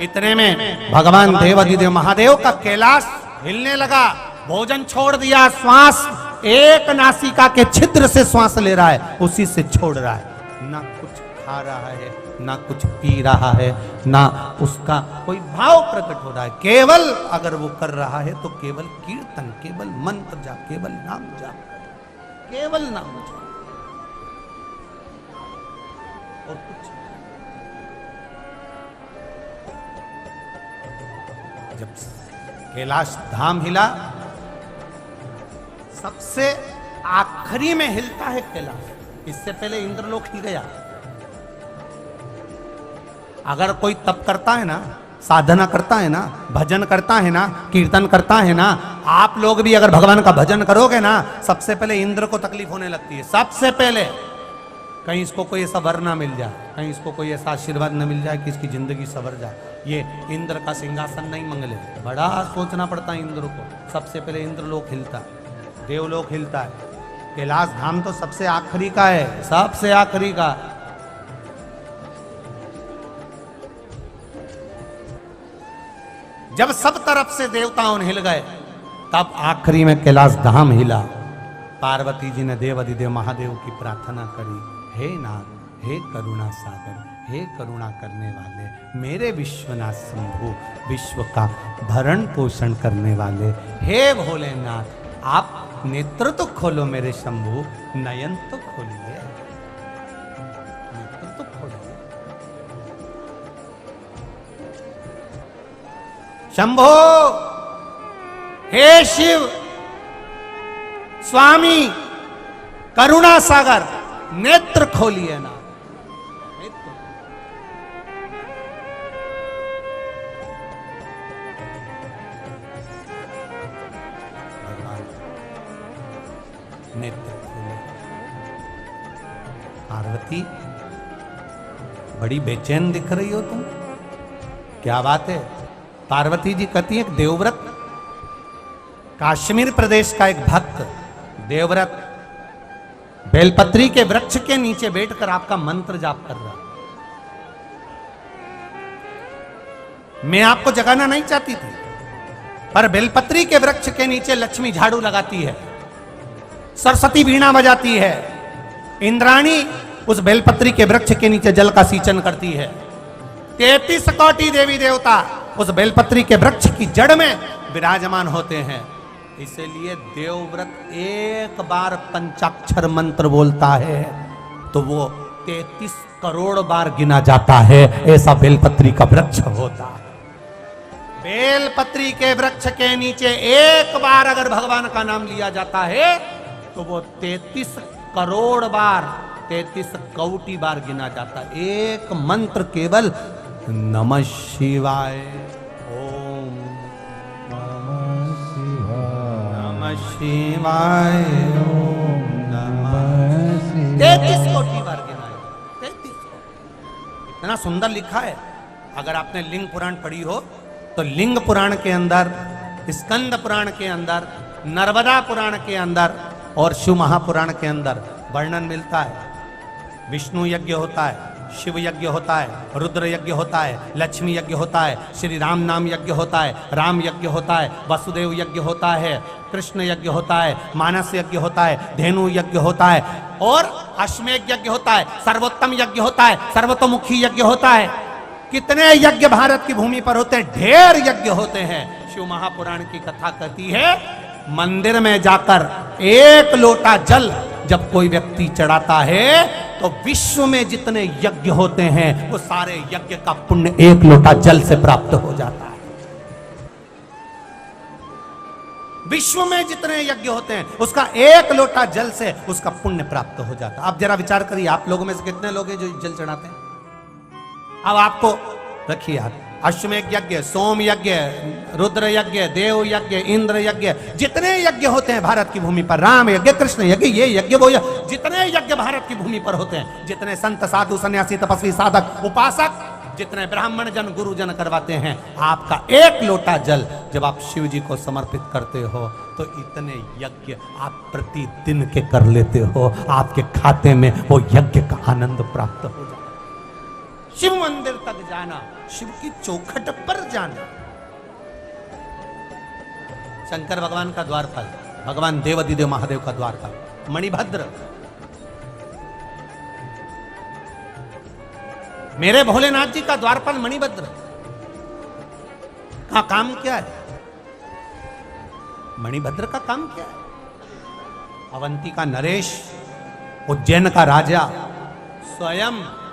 इतने में भगवान देवाधिदेव महादेव का कैलाश हिलने लगा। भोजन छोड़ दिया, श्वास एक नासिका के छिद्र से श्वास ले रहा है, उसी से छोड़ रहा है। ना कुछ खा रहा है, ना कुछ पी रहा है, ना उसका कोई भाव प्रकट हो रहा है। केवल अगर वो कर रहा है तो केवल कीर्तन, केवल मंत्र जाप, केवल नाम जाप, केवल नाम जाप और कुछ। जब कैलाश धाम हिला, सबसे आखिरी में हिलता है कैलाश। इससे पहले इंद्रलोक हिल गया। अगर कोई तप करता है ना, साधना करता है ना, भजन करता है ना, कीर्तन करता है ना, आप लोग भी अगर भगवान का भजन करोगे ना, सबसे पहले इंद्र को तकलीफ होने लगती है। सबसे पहले कहीं इसको कोई ऐसा वर ना मिल जाए, कहीं इसको कोई ऐसा आशीर्वाद न मिल जाए कि इसकी जिंदगी सवर जाए। ये इंद्र का सिंहासन नहीं मंगले, बड़ा सोचना पड़ता है इंद्र को। सबसे पहले इंद्रलोक हिलता है, देवलोक हिलता है। कैलाश धाम तो सबसे आखिरी का है, सबसे आखिरी का। जब सब तरफ से देवताओं हिल गए, तब आखिरी में कैलाश धाम हिला। पार्वती जी ने देवाधिदेव महादेव की प्रार्थना करी, हे नाथ, हे करुणा सागर, हे करुणा करने वाले, मेरे विश्वनाथ शंभु, विश्व का भरण पोषण करने वाले, हे भोलेनाथ, आप नेत्र तो खोलो मेरे शंभु, नयन तो खोलिए, नेत्र तो खोलिए। शंभो, हे शिव स्वामी, करुणा सागर नेत्र खोलिए ना। नेत्र। भगवान नेत्र खोलिए। पार्वती बड़ी बेचैन दिख रही हो तुम, क्या बात है? पार्वती जी कहती है देवव्रत, काश्मीर प्रदेश का एक भक्त देवव्रत बेलपत्री के वृक्ष के नीचे बैठकर आपका मंत्र जाप कर रहा। मैं आपको जगाना नहीं चाहती थी, पर बेलपत्री के वृक्ष के नीचे लक्ष्मी झाड़ू लगाती है, सरस्वती वीणा बजाती है, इंद्राणी उस बेलपत्री के वृक्ष के नीचे जल का सींचन करती है, 33 कोटि देवी देवता उस बेलपत्री के वृक्ष की जड़ में विराजमान होते हैं। इसलिए देवव्रत एक बार पंचाक्षर मंत्र बोलता है तो वो 33 करोड़ बार गिना जाता है, ऐसा बेलपत्री का वृक्ष होता है। बेलपत्री के वृक्ष के नीचे एक बार अगर भगवान का नाम लिया जाता है तो वो 33 करोड़ बार, 33 कोटि बार गिना जाता है। एक मंत्र केवल नमः शिवाय, ओम नमः शिवाय, नमः शिवाय, ओम नमः शिवाय। 33 कोटि बार गिना है। 33 कोटि। इतना सुंदर लिखा है। अगर आपने लिंग पुराण पढ़ी हो तो लिंग पुराण के अंदर, स्कंद पुराण के अंदर, नर्मदा पुराण के अंदर और शिव महापुराण के अंदर वर्णन मिलता है। विष्णु यज्ञ होता है, शिव यज्ञ होता है, रुद्र यज्ञ होता है, लक्ष्मी यज्ञ होता है, श्री राम नाम यज्ञ होता है, राम यज्ञ होता है, वसुदेव यज्ञ होता है, कृष्ण यज्ञ होता है, मानस यज्ञ होता है, धेनु यज्ञ होता है और अश्वमेध यज्ञ होता है, सर्वोत्तम यज्ञ होता है, सर्वतोमुखी यज्ञ होता है। कितने यज्ञ भारत की भूमि पर होते हैं, ढेर यज्ञ होते हैं। शिव महापुराण की कथा कहती है मंदिर में जाकर एक लोटा जल जब कोई व्यक्ति चढ़ाता है तो विश्व में जितने यज्ञ होते हैं वो सारे यज्ञ का पुण्य एक लोटा जल से प्राप्त हो जाता है। विश्व में जितने यज्ञ होते हैं उसका एक लोटा जल से उसका पुण्य प्राप्त हो जाता है। आप जरा विचार करिए, आप लोगों में से कितने लोग हैं जो जल चढ़ाते हैं? अब आपको रखिए, आप अश्वमेध यज्ञ, सोम यज्ञ, रुद्र यज्ञ, देव यज्ञ, इंद्र यज्ञ, जितने यज्ञ होते हैं भारत की भूमि पर, राम यज्ञ, कृष्ण यज्ञ, ये यज्ञ वो यज्ञ, जितने यज्ञ भारत की भूमि पर होते हैं, जितने संत साधु सन्यासी तपस्वी साधक उपासक, जितने ब्राह्मण जन गुरुजन करवाते हैं, आपका एक लोटा जल जब आप शिव जी को समर्पित करते हो तो इतने यज्ञ आप प्रतिदिन के कर लेते हो, आपके खाते में वो यज्ञ का आनंद प्राप्त हो जाता है। शिव मंदिर तक जाना, शिव की चौखट पर जाना। शंकर भगवान का द्वारपाल, भगवान देवाधिदेव महादेव का द्वारपाल मणिभद्र, मेरे भोलेनाथ जी का द्वारपाल मणिभद्र का काम क्या है? मणिभद्र का काम क्या है? अवंती का नरेश, उज्जैन का राजा स्वयं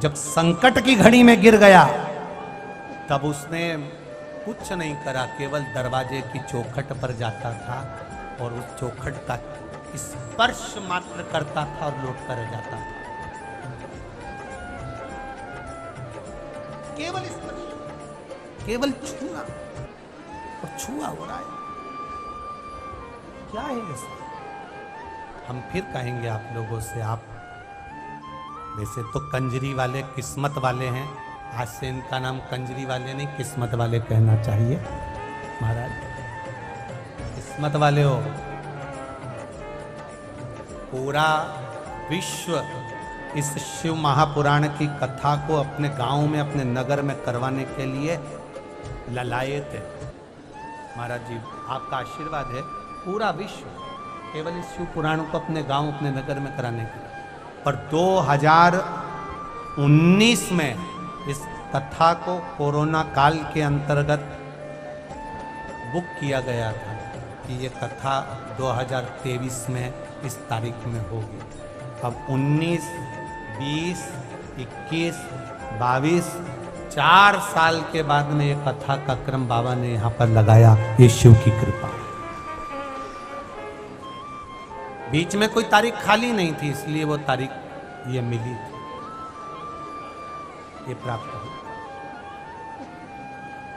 जब संकट की घड़ी में गिर गया तब उसने कुछ नहीं करा, केवल दरवाजे की चौखट पर जाता था और उस चौखट का स्पर्श मात्र करता था और लौट कर जाता था। केवल स्पर्श, केवल छूना, और छुआ हो रहा है। क्या है ऐसा? हम फिर कहेंगे आप लोगों से, आप वैसे तो कंजरी वाले किस्मत वाले हैं, आज से इनका नाम कंजरी वाले नहीं किस्मत वाले कहना चाहिए। महाराज किस्मत वाले हो। पूरा विश्व इस शिव महापुराण की कथा को अपने गांव में, अपने नगर में करवाने के लिए ललाए थे। महाराज जी आपका आशीर्वाद है, पूरा विश्व केवल इस शिव पुराण को अपने गांव, अपने नगर में कराने के लिए। पर 2019 में इस कथा को कोरोना काल के अंतर्गत बुक किया गया था कि ये कथा 2023 में इस तारीख में होगी। अब 19, 20, 21, 22, 4 साल के बाद में ये कथा का क्रम बाबा ने यहाँ पर लगाया। ये शिव की कृपा। बीच में कोई तारीख खाली नहीं थी, इसलिए वो तारीख ये मिली थी, ये प्राप्त हुई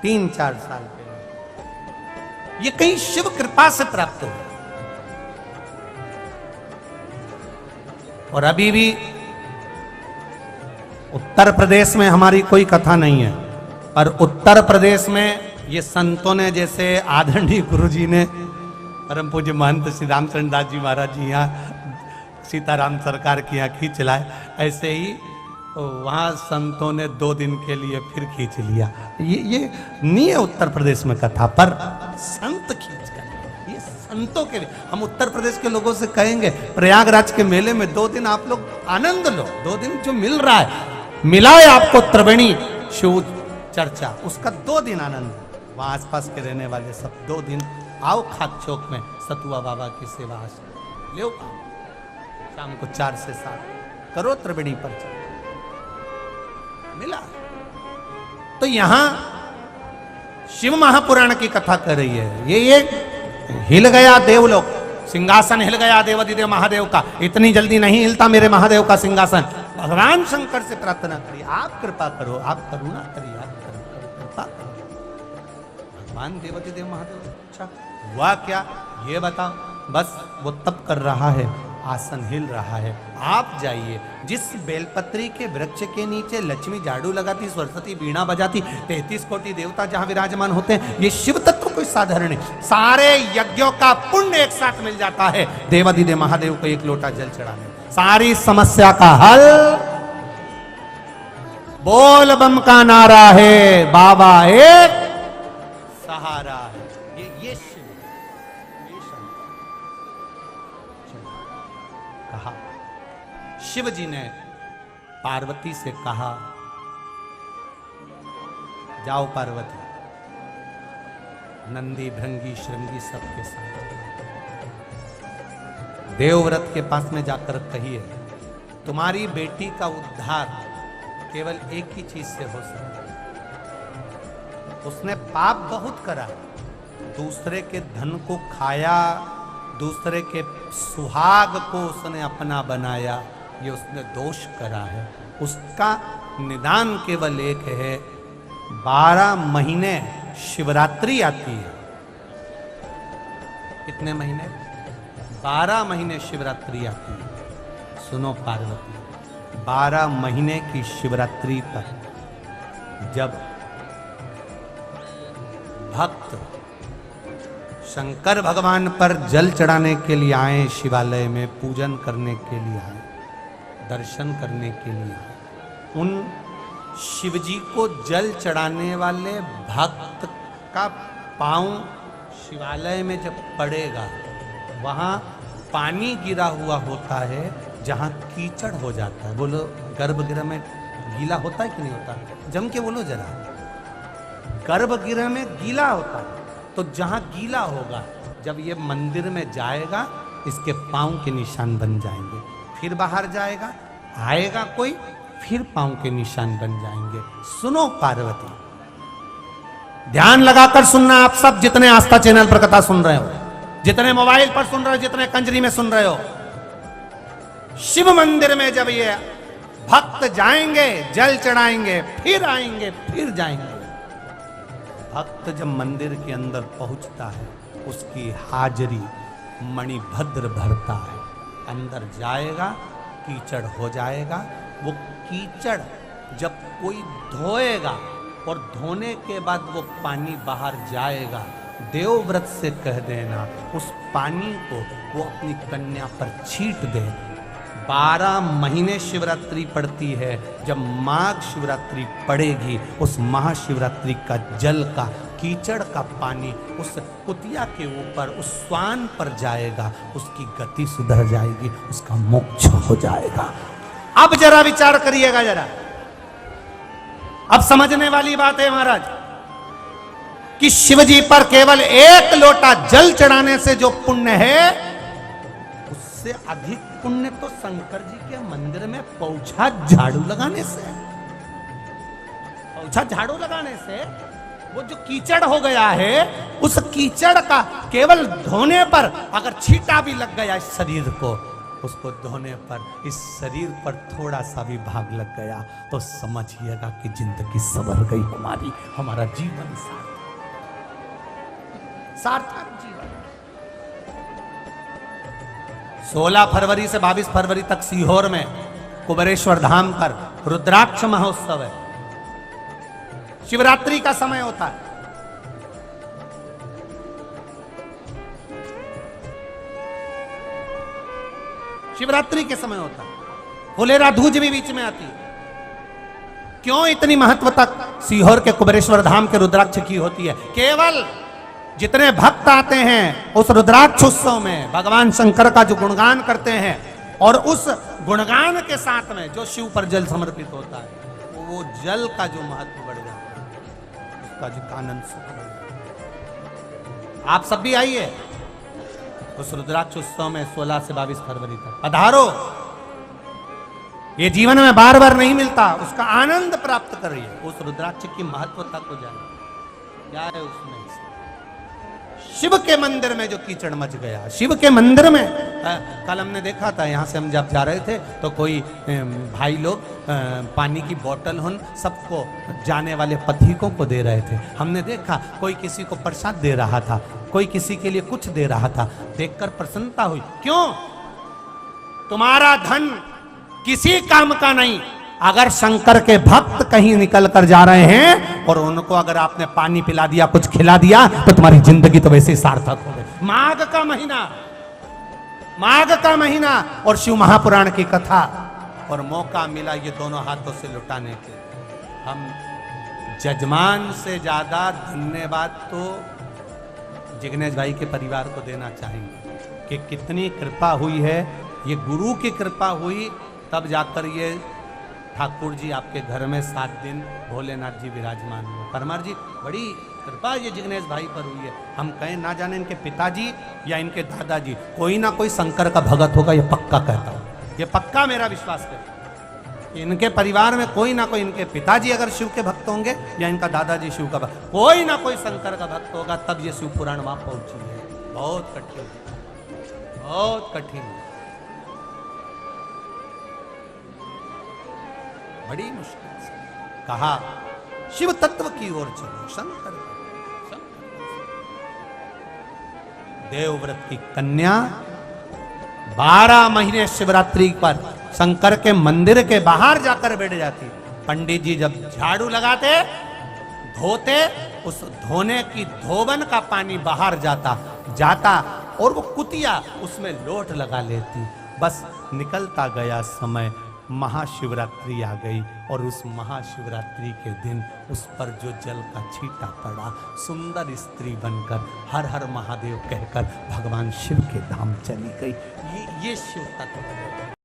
3-4 साल पहले। ये कहीं शिव कृपा से प्राप्त हुआ। और अभी भी उत्तर प्रदेश में हमारी कोई कथा नहीं है, पर उत्तर प्रदेश में ये संतों ने, जैसे आदरणीय गुरु जी ने परम पूज्य महंत श्री रामचंद्र दास जी महाराज जी यहाँ सीताराम सरकार की यहाँ खींच लाए, ऐसे ही वहाँ संतों ने 2 दिन के लिए फिर खींच लिया। ये नहीं है उत्तर प्रदेश में कथा, पर संत खींच कर, ये संतों के लिए। हम उत्तर प्रदेश के लोगों से कहेंगे प्रयागराज के मेले में 2 दिन आप लोग आनंद लो, 2 दिन जो मिल रहा है, मिला है आपको त्रिवेणी शिव चर्चा, उसका 2 दिन आनंद। वहाँ आसपास के रहने वाले सब 2 दिन आओ खाक चौक में सतुआ बाबा की सेवा ले, शाम को 4 से 7 करो त्रिवेणी पर मिला। तो यहां शिव महापुराण की कथा कर रही है। ये हिल गया देवलोक, सिंहासन हिल गया देवाधिदेव महादेव का। इतनी जल्दी नहीं हिलता मेरे महादेव का सिंहासन। भगवान शंकर से प्रार्थना करिए, आप कृपा करो, आप करुणा करिए, आप कृपा करो। भगवान देवाधिदेव महादेव, अच्छा हुआ क्या ये बताओ। बस वो तप कर रहा है, आसन हिल रहा है। आप जाइए, जिस बेलपत्री के वृक्ष के नीचे लक्ष्मी झाड़ू लगाती, सरस्वती बीणा बजाती, 33 कोटि देवता जहां विराजमान होते हैं, ये शिव तत्व कोई साधारण नहीं। सारे यज्ञों का पुण्य एक साथ मिल जाता है देवाधिदेव महादेव को एक लोटा जल चढ़ाने। सारी समस्या का हल बोल बम का नारा है, बाबा एक सहारा है। ये शिव, ये शंकर। कहा शिव जी ने पार्वती से कहा, जाओ पार्वती, नंदी भृंगी श्रृंगी सबके साथ देवव्रत के पास में जाकर कहिए, तुम्हारी बेटी का उद्धार केवल एक ही चीज से हो सकता है। उसने पाप बहुत करा, दूसरे के धन को खाया, दूसरे के सुहाग को उसने अपना बनाया, ये उसने दोष करा है। उसका निदान केवल एक है, 12 महीने शिवरात्रि आती है। कितने महीने? 12 महीने शिवरात्रि आती है। सुनो पार्वती, 12 महीने की शिवरात्रि पर जब भक्त शंकर भगवान पर जल चढ़ाने के लिए आए, शिवालय में पूजन करने के लिए आए, दर्शन करने के लिए आए, उन शिवजी को जल चढ़ाने वाले भक्त का पांव शिवालय में जब पड़ेगा, वहां पानी गिरा हुआ होता है जहां कीचड़ हो जाता है। बोलो, गर्भगृह में गीला होता है कि नहीं होता? जम के बोलो जरा। गर्भगृह में गीला होता है, तो जहां गीला होगा, जब ये मंदिर में जाएगा, इसके पांव के निशान बन जाएंगे। फिर बाहर जाएगा, आएगा कोई, फिर पांव के निशान बन जाएंगे। सुनो पार्वती, ध्यान लगाकर सुनना आप सब, जितने आस्था चैनल पर कथा सुन रहे हो, जितने मोबाइल पर सुन रहे हो, जितने कंजरी में सुन रहे हो। शिव मंदिर में जब ये भक्त जाएंगे, जल चढ़ाएंगे, फिर आएंगे, फिर जाएंगे। भक्त जब मंदिर के अंदर पहुंचता है, उसकी हाजरी मणिभद्र भरता है। अंदर जाएगा, कीचड़ हो जाएगा। वो कीचड़ जब कोई धोएगा और धोने के बाद वो पानी बाहर जाएगा, देवव्रत से कह देना उस पानी को वो अपनी कन्या पर छीट दे। 12 महीने शिवरात्रि पड़ती है। जब माघ शिवरात्रि पड़ेगी, उस महाशिवरात्रि का जल का, कीचड़ का पानी उस कुतिया के ऊपर, उस स्वान पर जाएगा, उसकी गति सुधर जाएगी, उसका मोक्ष हो जाएगा। अब जरा विचार करिएगा जरा, अब समझने वाली बात है महाराज, कि शिवजी पर केवल 1 लोटा जल चढ़ाने से जो पुण्य है, उससे अधिक पुण्य तो शंकर जी के मंदिर में पौछा झाड़ू लगाने से। पौछा झाड़ू लगाने से वो जो कीचड़ हो गया है, उस कीचड़ का केवल धोने पर अगर छींटा भी लग गया इस शरीर को, उसको धोने पर इस शरीर पर थोड़ा सा भी भाग लग गया तो समझिएगा कि जिंदगी संवर गई हमारी, हमारा जीवन सार्थक जीवन। 16 फरवरी से 22 फरवरी तक सीहोर में कुबेरेश्वर धाम पर रुद्राक्ष महोत्सव है। शिवरात्रि का समय होता है। शिवरात्रि के समय होता है। फुलेरा धूज भी बीच में आती है। क्यों इतनी महत्व तक सीहोर के कुबेरेश्वर धाम के रुद्राक्ष की होती है? केवल जितने भक्त आते हैं उस रुद्राक्ष उत्सव में भगवान शंकर का जो गुणगान करते हैं और उस गुणगान के साथ में जो शिव पर जल समर्पित होता है, वो जल का जो महत्व बढ़ जाता है, उसका जो आनंद सुख बढ़ जाता है। आप सब भी आइए उस रुद्राक्ष उत्सव में 16 से 22 फरवरी तक पधारो। ये जीवन में बार बार नहीं मिलता, उसका आनंद प्राप्त करिए। उस रुद्राक्ष की महत्वता को जानिए। क्या है उसमें? शिव के मंदिर में जो कीचड़ मच गया, शिव के मंदिर में कल हमने देखा था, यहाँ से हम जब जा रहे थे तो कोई भाई लोग पानी की बोतल उन सबको जाने वाले पथिकों को दे रहे थे। हमने देखा कोई किसी को प्रसाद दे रहा था, कोई किसी के लिए कुछ दे रहा था। देखकर प्रसन्नता हुई। क्यों? तुम्हारा धन किसी काम का नहीं। अगर शंकर के भक्त कहीं निकल कर जा रहे हैं और उनको अगर आपने पानी पिला दिया, कुछ खिला दिया, तो तुम्हारी जिंदगी तो वैसे ही सार्थक हो गई। माघ का महीना और शिव महापुराण की कथा, और मौका मिला ये दोनों हाथों से लुटाने के। हम जजमान से ज्यादा धन्यवाद तो जिग्नेश भाई के परिवार को देना चाहेंगे कि कितनी कृपा हुई है। ये गुरु की कृपा हुई, तब जाकर ये ठाकुर जी आपके घर में 7 दिन भोलेनाथ जी विराजमान हुए। परमार जी, बड़ी कृपा ये जिग्नेश भाई पर हुई है। हम कहें ना जाने इनके पिताजी या इनके दादाजी, कोई ना कोई शंकर का भगत होगा, ये पक्का कहता हूं, ये पक्का मेरा विश्वास है। इनके परिवार में कोई ना कोई, इनके पिताजी अगर शिव के भक्त होंगे या इनका दादाजी शिव का भक्त, कोई ना कोई शंकर का भक्त होगा, तब ये शिव पुराण वहां पहुंची है। बहुत कठिन, बहुत कठिन, बड़ी मुश्किल से कहा शिव तत्व की ओर चलो। शंकर देवव्रत की कन्या 12 महीने शिवरात्रि पर शंकर के मंदिर के बाहर जाकर बैठ जाती। पंडित जी जब झाड़ू लगाते, धोते, उस धोने की धोबन का पानी बाहर जाता और वो कुतिया उसमें लोट लगा लेती। बस निकलता गया समय, महाशिवरात्रि आ गई और उस महाशिवरात्रि के दिन उस पर जो जल का छींटा पड़ा, सुंदर स्त्री बनकर हर हर महादेव कहकर भगवान शिव के धाम चली गई। ये शिव तत्व है।